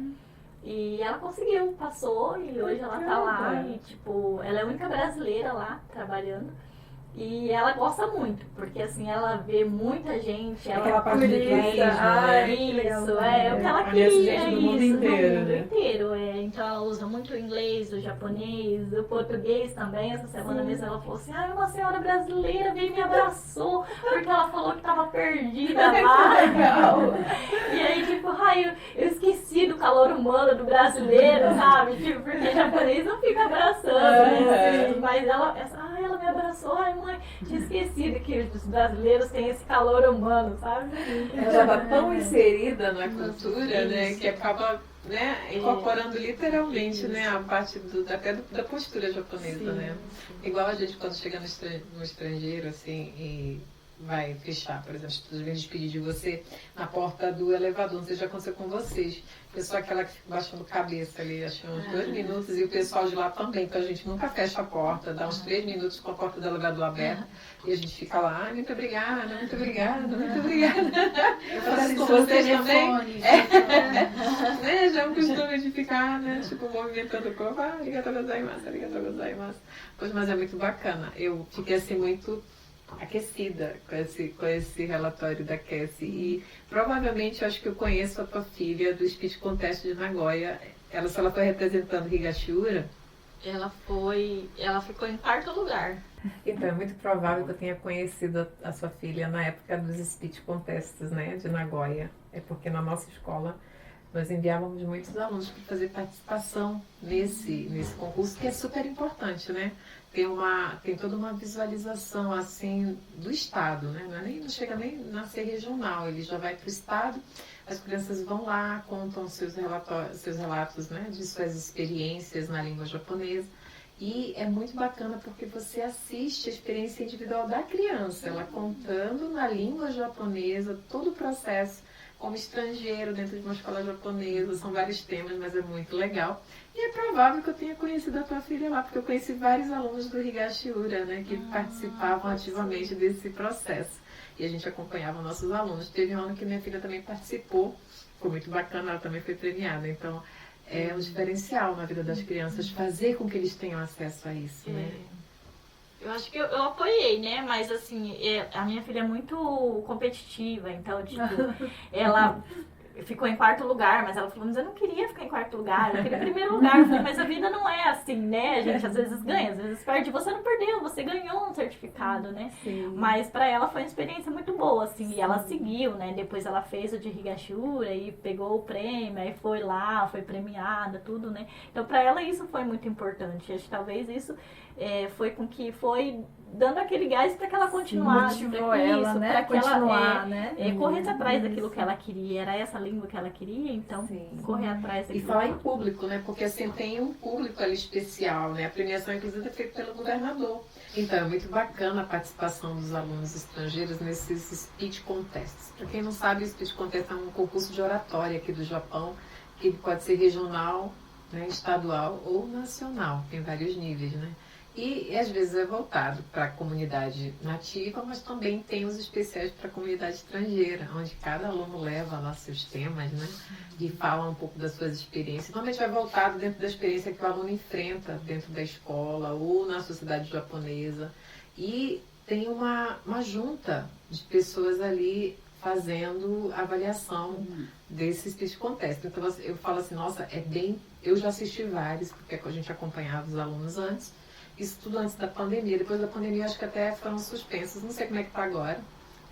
E ela conseguiu, passou, e hoje ela tá lá e, tipo, ela é a única brasileira lá trabalhando. E ela gosta muito, porque assim, ela vê muita gente, ela aquela parte do turismo, isso, o que ela Conhece queria, gente do mundo inteiro, né? Então ela usa muito o inglês, o japonês, o português também. Essa semana mesmo ela falou assim, uma senhora brasileira veio e me abraçou, porque ela falou que tava perdida lá. Legal. E aí, tipo, eu esqueci do calor humano do brasileiro, sabe? Tipo, porque japonês não fica abraçando, né? Mas ela me abraçou, mãe, tinha esquecido que os brasileiros têm esse calor humano, sabe? Ela já está tão inserida na cultura, né, que acaba, né, incorporando literalmente, né, a parte até da postura japonesa, né? Igual a gente quando chega no estrangeiro, assim, e vai fechar, por exemplo, as vezes despedir de você na porta do elevador, não sei se já aconteceu com vocês. A pessoa aquela que fica baixando cabeça ali, acho uns 2 minutos, e o pessoal de lá também, então a gente nunca fecha a porta, dá uns 3 minutos com a porta do elevador aberta, e a gente fica lá, muito obrigada, muito obrigada, muito obrigada. Eu faço com vocês também. Né, já é um costume de ficar, né, tipo, movimentando o corpo, arigatou gozaimasu, arigatou gozaimasu. Pois, mas é muito bacana, eu fiquei assim muito aquecida com esse relatório da Cassie, e provavelmente eu acho que eu conheço a tua filha do Speed Contest de Nagoya. Se ela foi representando Higashiura, Ela ficou em 4º lugar. então é muito provável que eu tenha conhecido a sua filha na época dos Speed Contests, né, de Nagoya. É porque na nossa escola nós enviávamos muitos alunos para fazer participação nesse concurso, que é super importante, né? Tem toda uma visualização assim do estado, né? Não chega nem a ser regional, ele já vai para o estado, as crianças vão lá, contam seus relatos, né, de suas experiências na língua japonesa. E é muito bacana porque você assiste a experiência individual da criança, ela contando na língua japonesa todo o processo como estrangeiro dentro de uma escola japonesa. São vários temas, mas é muito legal. E é provável que eu tenha conhecido a tua filha lá, porque eu conheci vários alunos do Higashiura, né, que participavam ativamente desse processo. E a gente acompanhava nossos alunos. Teve um ano que minha filha também participou, foi muito bacana, ela também foi premiada. Então, é um diferencial na vida das crianças, fazer com que eles tenham acesso a isso, né? Eu acho que eu apoiei, né? Mas assim, a minha filha é muito competitiva, então, tipo, ela ficou em 4º lugar, mas ela falou, mas eu não queria ficar em 4º lugar, eu queria em 1º lugar. Eu falei, mas a vida não é assim, né? A gente às vezes ganha, às vezes perde. Você não perdeu, você ganhou um certificado, né? Sim. Mas pra ela foi uma experiência muito boa, assim, e ela seguiu, né? Depois ela fez o de Higashiura e pegou o prêmio, aí foi lá, foi premiada, tudo, né? Então pra ela isso foi muito importante. Acho que talvez isso foi com que foi dando aquele gás para que ela continuasse, motivou ela, né, para que continuar, ela né? corresse atrás daquilo que ela queria, era essa língua que ela queria, então Sim. correr atrás E daquilo. falar em público, né? Porque assim tem um público ali especial, né? A premiação, inclusive, é feita pelo governador. Então é muito bacana a participação dos alunos estrangeiros nesses speech contests. Para quem não sabe, o speech contest é um concurso de oratória aqui do Japão, que pode ser regional, né, estadual ou nacional, tem vários níveis, né? E às vezes é voltado para a comunidade nativa, mas também tem os especiais para a comunidade estrangeira, onde cada aluno leva lá seus temas, né? E fala um pouco das suas experiências. Normalmente vai voltado dentro da experiência que o aluno enfrenta dentro da escola ou na sociedade japonesa. E tem uma junta de pessoas ali fazendo avaliação desses speech contest. Então eu falo assim, nossa, eu já assisti vários, porque a gente acompanhava os alunos antes. Isso tudo antes da pandemia. Depois da pandemia, acho que até foram suspensos. Não sei como é que está agora.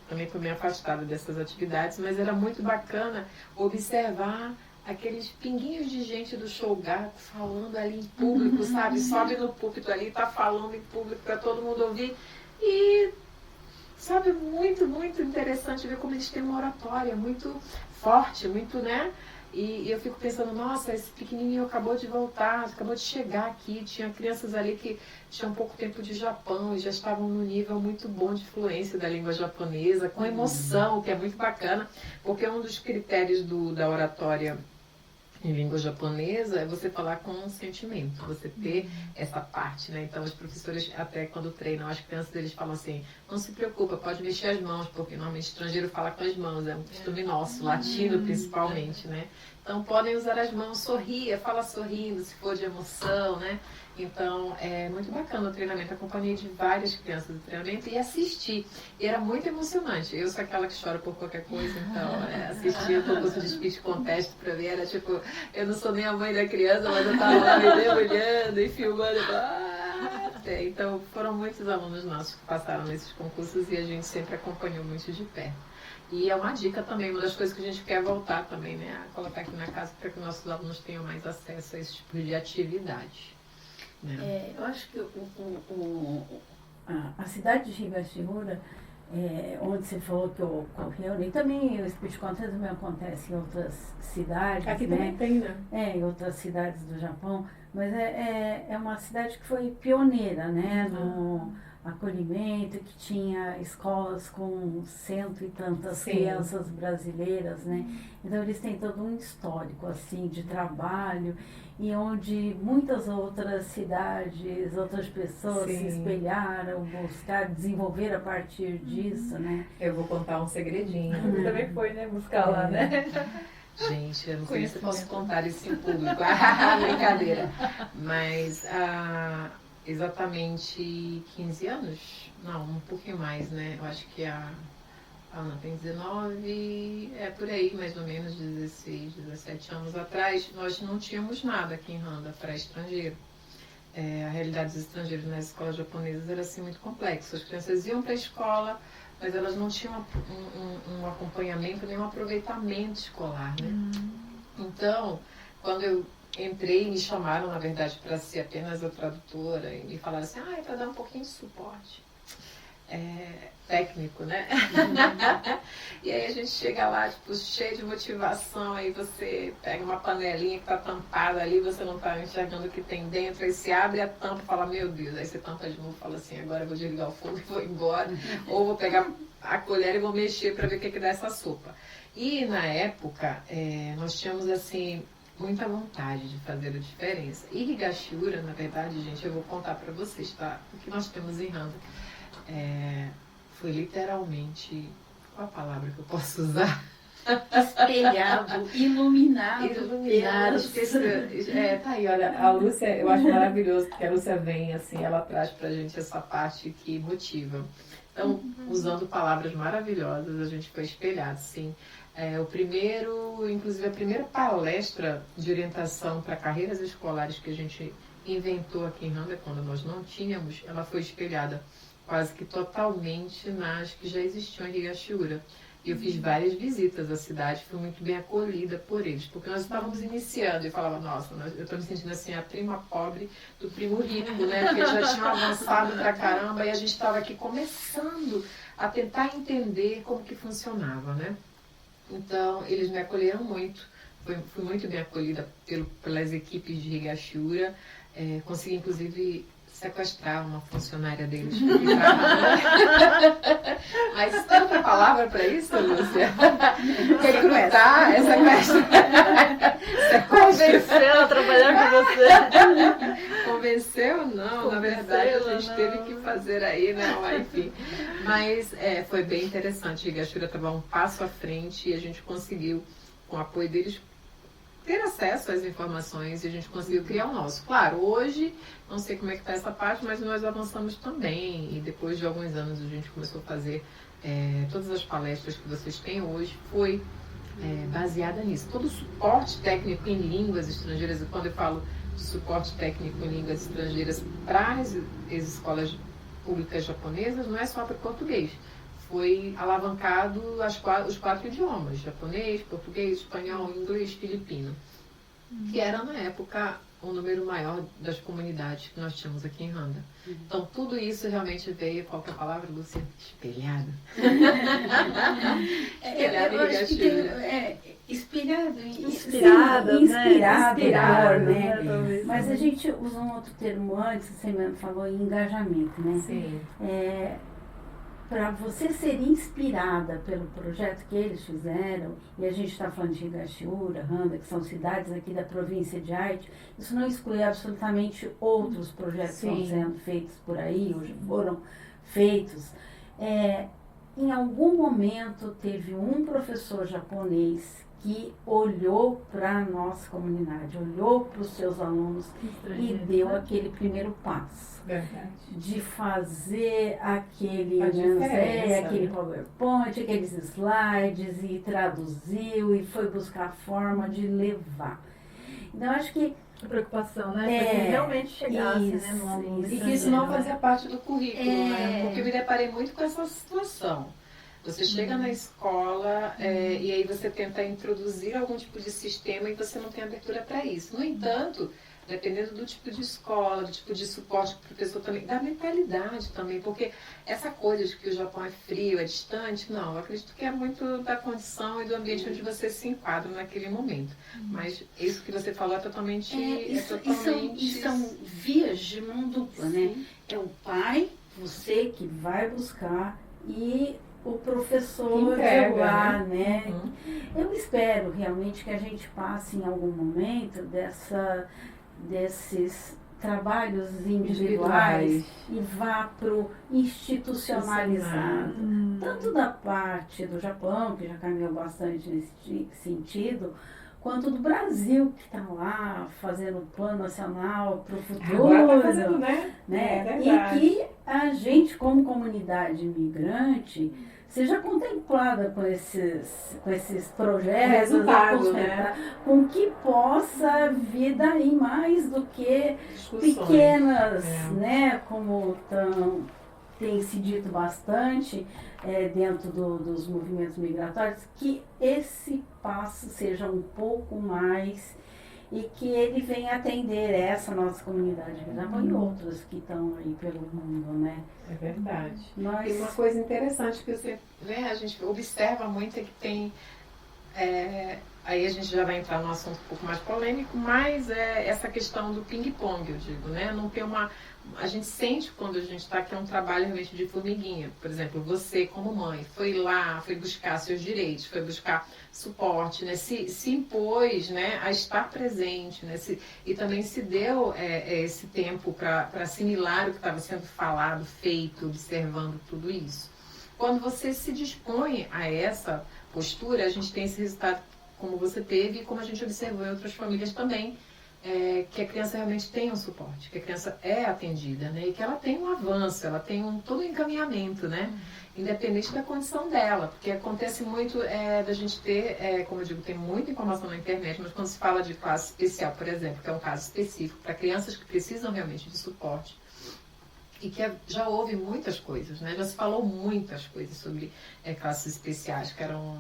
Também fui meio afastada dessas atividades, mas era muito bacana observar aqueles pinguinhos de gente do Shogaku falando ali em público, sabe? Sobe no púlpito ali, está falando em público para todo mundo ouvir. E, sabe, muito, muito interessante ver como eles têm uma oratória muito forte, muito, né? E eu fico pensando, nossa, esse pequenininho acabou de voltar, acabou de chegar aqui. Tinha crianças ali que tinham pouco tempo de Japão e já estavam num nível muito bom de fluência da língua japonesa, com emoção, que é muito bacana, porque um dos critérios da oratória em língua japonesa é você falar com sentimento, você ter essa parte, né? Então os professores até quando treinam as crianças, eles falam assim, não se preocupa, pode mexer as mãos, porque normalmente estrangeiro fala com as mãos, é um costume nosso, latino principalmente, né? Então podem usar as mãos, sorria, fala sorrindo, se for de emoção, né? Então é muito bacana o treinamento, acompanhei de várias crianças do treinamento e assisti, e era muito emocionante. Eu sou aquela que chora por qualquer coisa, então assistir o concurso de speech contest pra mim era tipo, eu não sou nem a mãe da criança, mas eu tava lá me debulhando e filmando. Então foram muitos alunos nossos que passaram nesses concursos e a gente sempre acompanhou muito de perto. E é uma dica também, uma das coisas que a gente quer voltar também, né? A colocar aqui na casa para que nossos alunos tenham mais acesso a esse tipo de atividade. Né? Eu acho que a cidade de Higashihara, onde você falou que ocorreu, e também o speech contest também acontece em outras cidades, aqui né? também tem, né? Em outras cidades do Japão, mas é uma cidade que foi pioneira, né? No acolhimento, que tinha escolas com 100 e tantas crianças brasileiras, né? Então eles têm todo um histórico assim de trabalho e onde muitas outras cidades, outras pessoas se espelharam, buscar desenvolver a partir disso, né? Eu vou contar um segredinho. Você também foi, né, buscar lá, né? Gente, eu não sei se eu posso contar isso em público. Brincadeira. Mas exatamente 15 anos? Não, um pouquinho mais, né? Eu acho que a Ana tem 19, por aí, mais ou menos 16, 17 anos atrás, nós não tínhamos nada aqui em Randa para estrangeiro. A realidade dos estrangeiros nas escolas japonesas era assim muito complexa. As crianças iam para a escola, mas elas não tinham um acompanhamento, nem um aproveitamento escolar, né? Então, quando eu entrei, me chamaram, na verdade, para ser apenas a tradutora e me falaram assim, é para dar um pouquinho de suporte técnico, né? E aí a gente chega lá, tipo, cheio de motivação, aí você pega uma panelinha que tá tampada ali, você não tá enxergando o que tem dentro, aí você abre a tampa e fala, meu Deus, aí você tampa de novo e fala assim, agora eu vou desligar o fogo e vou embora, ou vou pegar a colher e vou mexer para ver o que dá essa sopa. E na época, nós tínhamos assim, muita vontade de fazer a diferença. E Higashihara, na verdade, gente, eu vou contar para vocês, tá? O que nós temos em Randa foi literalmente, qual a palavra que eu posso usar? Espelhado, iluminado. Tá aí, olha, a Lúcia, eu acho maravilhoso, porque a Lúcia vem, assim, ela traz pra gente essa parte que motiva. Então, usando palavras maravilhosas, a gente foi espelhado, sim. Inclusive a primeira palestra de orientação para carreiras escolares que a gente inventou aqui em Randa, quando nós não tínhamos, ela foi espelhada quase que totalmente nas que já existiam em Higashihara. E eu fiz várias visitas à cidade, fui muito bem acolhida por eles, porque nós estávamos iniciando, e eu falava, nossa, eu estou me sentindo assim, a prima pobre do primo rico, né? Porque eles já tinham avançado pra caramba, e a gente estava aqui começando a tentar entender como que funcionava, né? Então, eles me acolheram muito. Fui muito bem acolhida pelas equipes de Higashura. Consegui, inclusive, sequestrar uma funcionária deles. Mas tem outra palavra para isso, Lúcia? Recrutar, Convenceu ela a trabalhar com você. Convenceu? Não, na verdade a gente teve que fazer aí, né? Enfim. Mas foi bem interessante. Higashura estava um passo à frente e a gente conseguiu, com o apoio deles, ter acesso às informações e a gente conseguiu criar o nosso. Claro, hoje, não sei como é que está essa parte, mas nós avançamos também e depois de alguns anos a gente começou a fazer todas as palestras que vocês têm hoje, foi baseada nisso. Todo o suporte técnico em línguas estrangeiras, e quando eu falo de suporte técnico em línguas estrangeiras para as escolas públicas japonesas, não é só para português. Foi alavancado os 4 idiomas, japonês, português, espanhol, inglês, filipino, que era na época o número maior das comunidades que nós tínhamos aqui em Randa. Então tudo isso realmente veio, qual que é a palavra, Lúcia? Espelhado. Eu acho que inspirado, né? Mas a gente usa um outro termo antes, você mesmo falou em engajamento, né? Sim. Para você ser inspirada pelo projeto que eles fizeram, e a gente está falando de Higashura, Randa, que são cidades aqui da província de Aichi, isso não exclui absolutamente outros projetos que estão sendo feitos por aí, ou já foram feitos. Em algum momento teve um professor japonês que olhou para a nossa comunidade, olhou para os seus alunos e deu aquele primeiro passo. Verdade. De fazer aquele PowerPoint, aqueles slides, e traduziu e foi buscar forma de levar. Então, acho que a preocupação, né? Para que realmente chegasse, né, no aluno. E que isso não fazia parte do currículo, né? Porque eu me deparei muito com essa situação. Você chega na escola e aí você tenta introduzir algum tipo de sistema e você não tem abertura para isso. No entanto, dependendo do tipo de escola, do tipo de suporte que o professor também, da mentalidade também, porque essa coisa de que o Japão é frio, é distante, não, eu acredito que é muito da condição e do ambiente onde você se enquadra naquele momento. Mas isso que você falou é totalmente... E são vias de mão dupla, né? É o pai, você que vai buscar, e o professor entrega, lá, né? Eu espero realmente que a gente passe em algum momento desses trabalhos individuais e vá para o institucionalizado. Tanto da parte do Japão, que já caminhou bastante nesse sentido, quanto do Brasil, que está lá fazendo o plano nacional para o futuro. Agora tá fazendo, né? E que a gente, como comunidade imigrante, seja contemplada com esses projetos, com que possa vir daí mais do que pequenas, né, como tem se dito bastante dentro dos movimentos migratórios, que esse passo seja um pouco mais e que ele venha atender essa nossa comunidade e outras que estão aí pelo mundo, né? É verdade. E uma coisa interessante que você, né, a gente observa muito é que tem, aí a gente já vai entrar num assunto um pouco mais polêmico, mas essa questão do ping-pong, eu digo, né? Não ter a gente sente quando a gente está que é um trabalho realmente de formiguinha. Por exemplo, você como mãe foi lá, foi buscar seus direitos, foi buscar suporte, né? Se impôs, né, a estar presente, né? E também se deu esse tempo para assimilar o que estava sendo falado, feito, observando tudo isso. Quando você se dispõe a essa postura, a gente tem esse resultado como você teve e como a gente observou em outras famílias também, que a criança realmente tem um suporte, que a criança é atendida, né? E que ela tem um avanço, ela tem todo um encaminhamento, né? Independente da condição dela, porque acontece muito da gente ter, como eu digo, tem muita informação na internet, mas quando se fala de classe especial, por exemplo, que é um caso específico para crianças que precisam realmente de suporte, e que já houve muitas coisas, né? Já se falou muitas coisas sobre classes especiais, que eram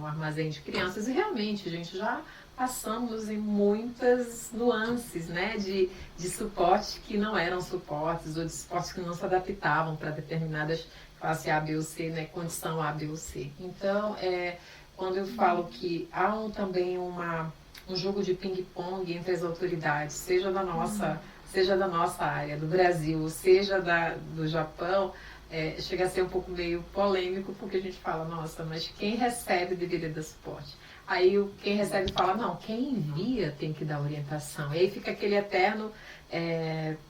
um armazém de crianças, e realmente, gente, já passamos em muitas nuances, né, de suporte que não eram suportes, ou de suportes que não se adaptavam para determinadas classes A, B ou C, né, condição A, B ou C. Então, quando eu falo que há também um jogo de ping-pong entre as autoridades, seja da nossa área, do Brasil, seja do Japão, chega a ser um pouco meio polêmico, porque a gente fala, nossa, mas quem recebe deveria dar suporte. Aí quem recebe fala, não, quem envia tem que dar orientação. E aí fica aquele eterno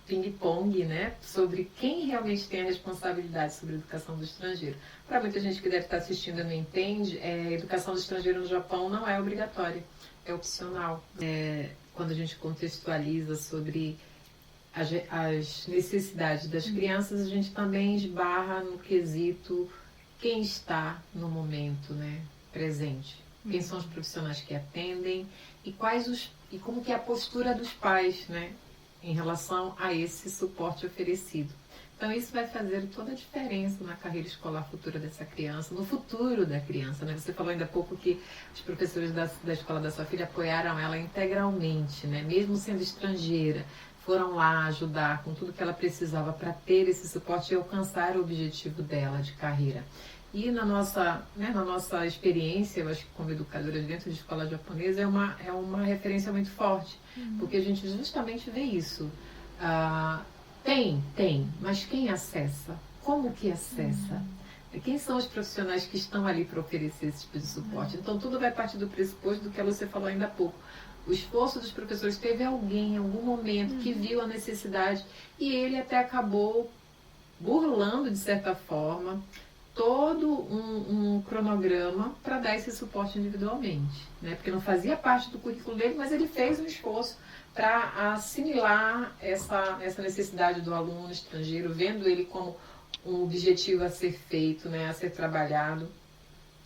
ping-pong, né, sobre quem realmente tem a responsabilidade sobre a educação do estrangeiro. Para muita gente que deve estar assistindo e não entende, a educação do estrangeiro no Japão não é obrigatória, é opcional. Quando a gente contextualiza sobre as necessidades das crianças, a gente também esbarra no quesito quem está no momento, né, presente. Quem são os profissionais que atendem e como que é a postura dos pais, né, em relação a esse suporte oferecido. Então isso vai fazer toda a diferença na carreira escolar futura dessa criança, no futuro da criança, né? Você falou ainda há pouco que os professores da escola da sua filha apoiaram ela integralmente, né? Mesmo sendo estrangeira, foram lá ajudar com tudo que ela precisava para ter esse suporte e alcançar o objetivo dela de carreira. E na nossa experiência, eu acho que como educadoras dentro de escola japonesa, é uma referência muito forte, porque a gente justamente vê isso. Tem, mas quem acessa? Como que acessa? Quem são os profissionais que estão ali para oferecer esse tipo de suporte? Então tudo vai partir do pressuposto do que você falou ainda há pouco. O esforço dos professores, teve alguém em algum momento que viu a necessidade e ele até acabou burlando, de certa forma, todo um cronograma para dar esse suporte individualmente, né? Porque não fazia parte do currículo dele, mas ele fez um esforço para assimilar essa necessidade do aluno estrangeiro, vendo ele como um objetivo a ser feito, né? A ser trabalhado.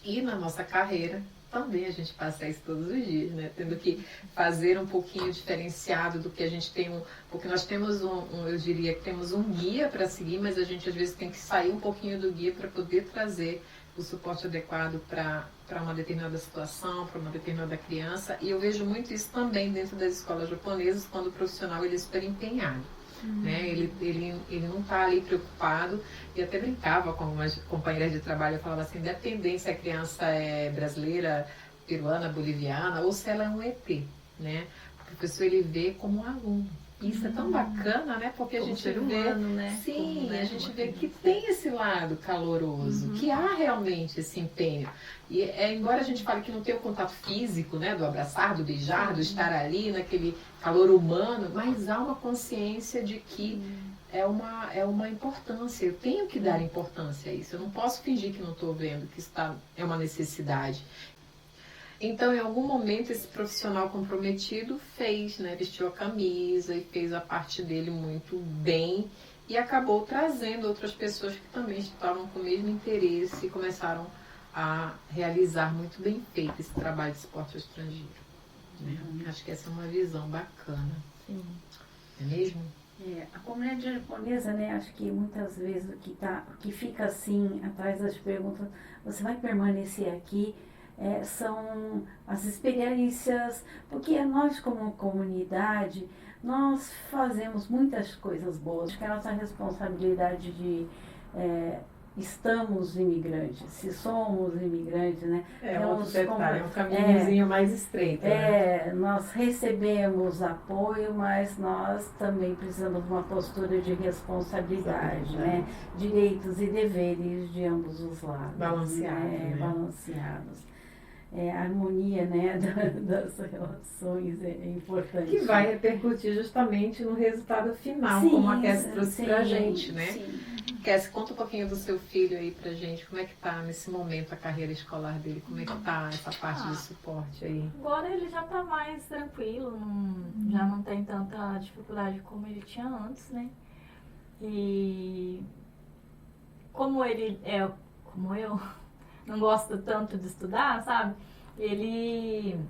E na nossa carreira também a gente passa isso todos os dias, né? Tendo que fazer um pouquinho diferenciado do que a gente tem, porque nós temos eu diria que temos um guia para seguir, mas a gente às vezes tem que sair um pouquinho do guia para poder trazer o suporte adequado para uma determinada situação, para uma determinada criança. E eu vejo muito isso também dentro das escolas japonesas, quando o profissional ele é super empenhado. Né? Ele não está ali preocupado, e até brincava com algumas companheiras de trabalho, eu falava assim, independente se a criança é brasileira, peruana, boliviana, ou se ela é um ET, né? O professor ele vê como um aluno. Isso é tão bacana, né? Porque como a gente ser vê, humano, né? sim, como, né? a gente vê que tem esse lado caloroso, que há realmente esse empenho. E embora a gente fale que não tem o contato físico, né, do abraçar, do beijar, do estar ali naquele calor humano, mas há uma consciência de que é uma importância. Eu tenho que dar importância a isso. Eu não posso fingir que não estou vendo que é uma necessidade. Então, em algum momento, esse profissional comprometido fez, né, vestiu a camisa e fez a parte dele muito bem e acabou trazendo outras pessoas que também estavam com o mesmo interesse e começaram a realizar muito bem feito esse trabalho de suporte ao estrangeiro. Né? Acho que essa é uma visão bacana. Sim. É mesmo? A comunidade japonesa, né, acho que muitas vezes o que fica assim, atrás das perguntas, você vai permanecer aqui, são as experiências, porque nós como comunidade, nós fazemos muitas coisas boas, acho que é a nossa responsabilidade de estamos imigrantes, se somos imigrantes, né? É um caminhozinho mais estreito. Né? Nós recebemos apoio, mas nós também precisamos de uma postura de responsabilidade, né? Direitos e deveres de ambos os lados. Balanceados. A harmonia, né, das relações é importante. Que vai repercutir justamente no resultado final, como a Cassie trouxe pra gente, né? Cassie, conta um pouquinho do seu filho aí pra gente, como é que tá nesse momento a carreira escolar dele, como é que tá essa parte de suporte aí? Agora ele já tá mais tranquilo, já não tem tanta dificuldade como ele tinha antes, né? E como ele é como eu, não gosta tanto de estudar, sabe? Ele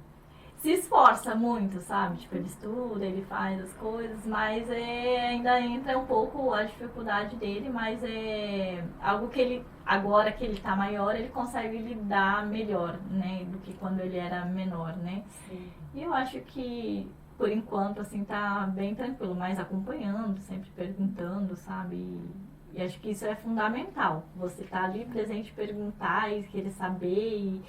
se esforça muito, sabe? Tipo, ele estuda, ele faz as coisas, mas ainda entra um pouco a dificuldade dele, mas é algo que ele, agora que ele tá maior, ele consegue lidar melhor, né? Do que quando ele era menor, né? Sim. E eu acho que, por enquanto, assim, tá bem tranquilo, mas acompanhando, sempre perguntando, sabe? E acho que isso é fundamental, você tá ali presente, perguntar e querer saber,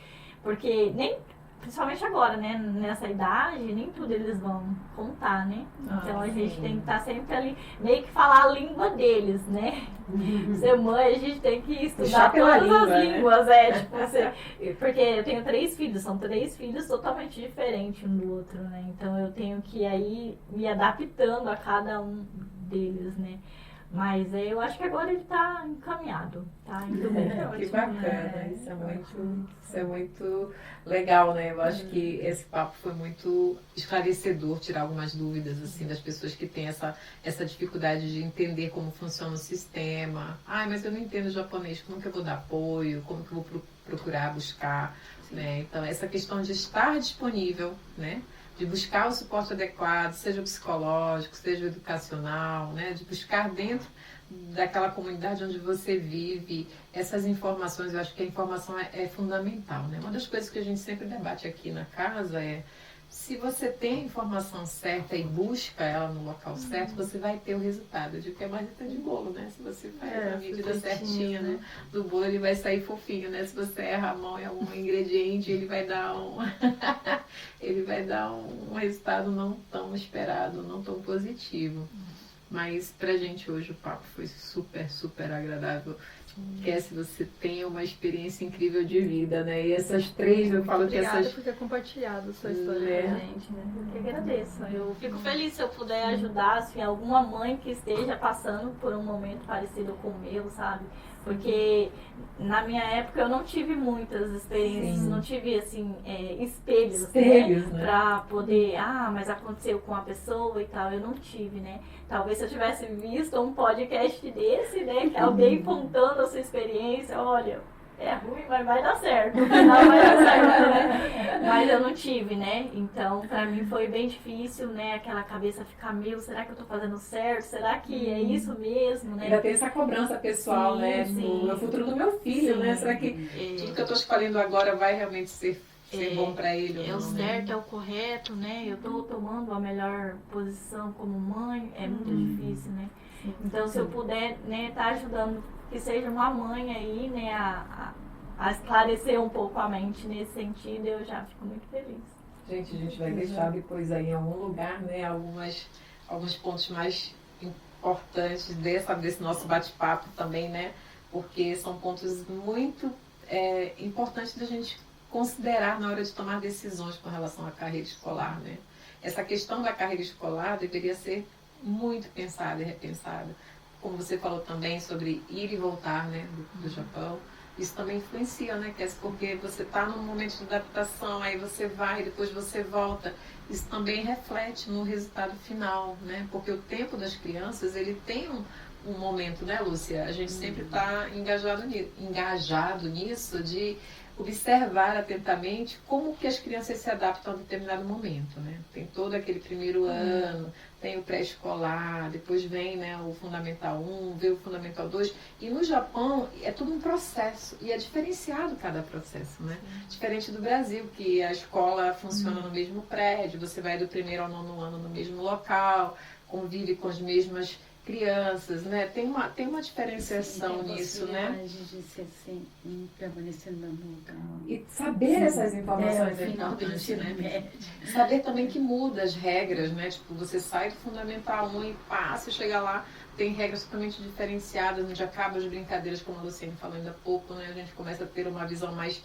Porque nem, principalmente agora, né, nessa idade, nem tudo eles vão contar, né? Então a gente tem que estar sempre ali, meio que falar a língua deles, né? Ser mãe, a gente tem que estudar todas as línguas, tipo, porque eu tenho 3 filhos, são 3 filhos totalmente diferentes um do outro, né? Então eu tenho que aí me adaptando a cada um deles, né? Mas eu acho que agora ele está encaminhado, tá indo bem. Que bacana, isso é muito legal, né? Eu acho que esse papo foi muito esclarecedor, tirar algumas dúvidas assim das pessoas que têm essa dificuldade de entender como funciona o sistema. Ai, mas eu não entendo japonês, como que eu vou dar apoio, como que eu vou procurar buscar, né? Então essa questão de estar disponível, né? De buscar o suporte adequado, seja psicológico, seja educacional, né? De buscar dentro daquela comunidade onde você vive essas informações. Eu acho que a informação é fundamental, né? Uma das coisas que a gente sempre debate aqui na casa é: se você tem a informação certa e busca ela no local certo, você vai ter o resultado. Eu digo que é uma receita de bolo, né? Se você faz a medida certinha, né? Do bolo, ele vai sair fofinho, né? Se você erra a mão em algum ingrediente, ele vai dar um resultado não tão esperado, não tão positivo. Mas pra gente hoje o papo foi super, super agradável. Se você tem uma experiência incrível de vida, né? E essas 3, eu falo Obrigada que essas... por ter compartilhado a sua história com a gente, né? Eu que agradeço. Eu fico feliz se eu puder ajudar, se alguma mãe que esteja passando por um momento parecido com o meu, sabe? Porque na minha época eu não tive muitas experiências, não tive assim, espelhos, né? Pra poder, mas aconteceu com a pessoa e tal, eu não tive, né? Talvez se eu tivesse visto um podcast desse, né? Que alguém contando a sua experiência, olha, é ruim, mas vai dar certo. No final vai dar certo, né? Mas eu não tive, né? Então, pra mim foi bem difícil, né? Aquela cabeça ficar, será que eu tô fazendo certo? Será que é isso mesmo, né? Ainda tem essa cobrança pessoal, né? No futuro do meu filho, né? Será que tudo que eu tô escolhendo agora vai realmente ser bom pra ele? É o certo, é o correto, né? Eu tô tomando a melhor posição como mãe, é muito difícil, né? Então, se eu puder, né, tá ajudando que seja uma mãe aí, né, a esclarecer um pouco a mente nesse sentido, eu já fico muito feliz. Gente, a gente vai deixar depois aí em algum lugar, né, alguns pontos mais importantes desse nosso bate-papo também, né, porque são pontos muito importantes da gente considerar na hora de tomar decisões com relação à carreira escolar, né. Essa questão da carreira escolar deveria ser muito pensada e repensada. Como você falou também sobre ir e voltar, né, do Japão, isso também influencia, né, Kézia? Porque você está num momento de adaptação, aí você vai, depois você volta. Isso também reflete no resultado final, né? Porque o tempo das crianças, ele tem um momento, né, Lúcia? A gente sempre está engajado nisso de observar atentamente como que as crianças se adaptam a determinado momento, né? Tem todo aquele primeiro ano, tem o pré-escolar, depois vem, né, o Fundamental 1, vem o Fundamental 2, e no Japão é tudo um processo, e é diferenciado cada processo, né? Diferente do Brasil, que a escola funciona no mesmo prédio, você vai do primeiro ao 9º ano no mesmo local, convive com as mesmas crianças, né? Tem uma diferenciação nisso, né? E saber essas informações é importante, né? Saber também que muda as regras, né? Tipo, você sai do Fundamental 1 e passa, chega lá, tem regras totalmente diferenciadas, onde acabam as brincadeiras, como a Luciane falou ainda há pouco, né? A gente começa a ter uma visão mais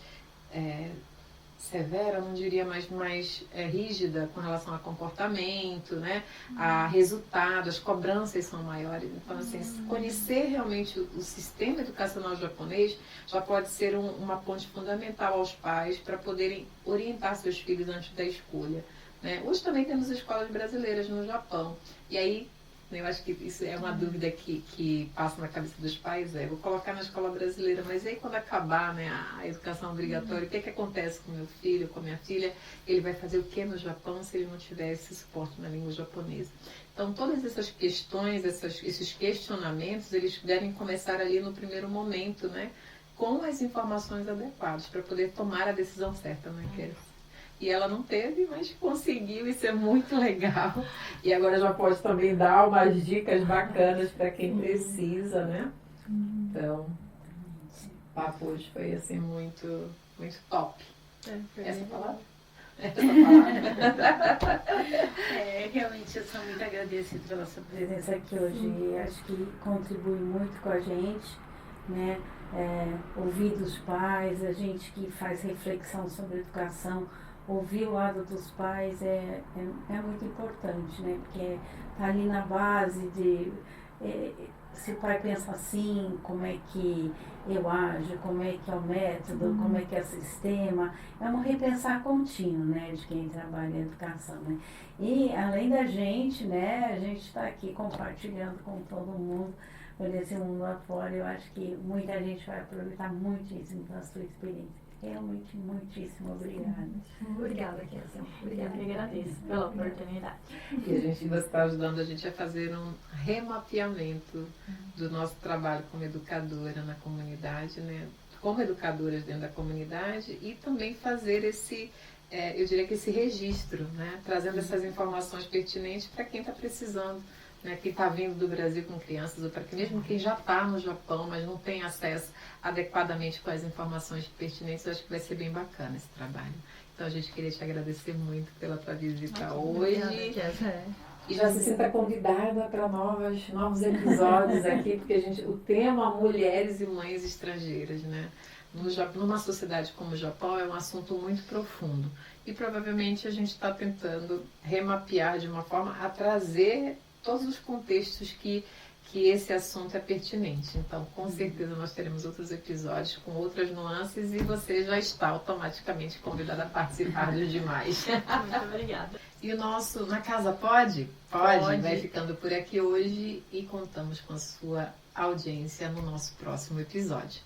severa, não diria mais rígida com relação a comportamento, né? A resultado, as cobranças são maiores. Então, assim, conhecer realmente o sistema educacional japonês já pode ser uma ponte fundamental aos pais para poderem orientar seus filhos antes da escolha, né? Hoje também temos escolas brasileiras no Japão. E aí, eu acho que isso é uma dúvida que passa na cabeça dos pais, vou colocar na escola brasileira, mas aí quando acabar, né, a educação obrigatória, o que acontece com meu filho, com minha filha? Ele vai fazer o que no Japão se ele não tiver esse suporte na língua japonesa? Então, todas essas questões, esses questionamentos, eles devem começar ali no primeiro momento, né, com as informações adequadas, para poder tomar a decisão certa, né, Kézia? E ela não teve, mas conseguiu, isso é muito legal. E agora já pode também dar umas dicas bacanas para quem precisa, né? Então, o papo hoje foi assim muito, muito top. Essa palavra? Realmente eu sou muito agradecida pela sua presença aqui hoje. Acho que contribui muito com a gente, né? Ouvir dos pais, a gente que faz reflexão sobre educação, ouvir o lado dos pais é muito importante, né? Porque tá ali na base de se o pai pensa assim, como é que eu ajo, como é que é o método, como é que é o sistema. É um repensar contínuo, né, de quem trabalha em educação, né. E além da gente, né, a gente está aqui compartilhando com todo mundo, por esse mundo lá fora. Eu acho que muita gente vai aproveitar muitíssimo da sua experiência. Realmente, muitíssimo obrigada. Obrigada, Kézia. Obrigada, eu agradeço pela oportunidade. E a gente ainda está ajudando a gente a fazer um remapeamento do nosso trabalho como educadora na comunidade, né? Como educadoras dentro da comunidade, e também fazer esse, eu diria que esse registro, né? Trazendo essas informações pertinentes para quem está precisando, né? Quem está vindo do Brasil com crianças, ou para que mesmo quem já está no Japão, mas não tem acesso adequadamente com as informações pertinentes. Eu acho que vai ser bem bacana esse trabalho. Então a gente queria te agradecer muito pela tua visita hoje. Obrigada, E já se sinta convidada para novos episódios aqui, porque o tema mulheres e mães estrangeiras, né? Numa sociedade como o Japão é um assunto muito profundo. E provavelmente a gente está tentando remapear de uma forma a trazer todos os contextos que esse assunto é pertinente. Então, com certeza, nós teremos outros episódios com outras nuances, e você já está automaticamente convidada a participar dos demais. Muito obrigada. E o nosso Na Casa Pode? Pode, vai ficando por aqui hoje, e contamos com a sua audiência no nosso próximo episódio.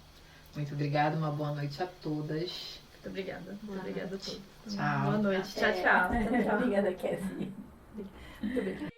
Muito obrigada, uma boa noite a todas. Muito obrigada. Muito obrigada a todos. Tchau. Boa noite. Tchau, tchau. Obrigada, Kézia. Muito obrigada.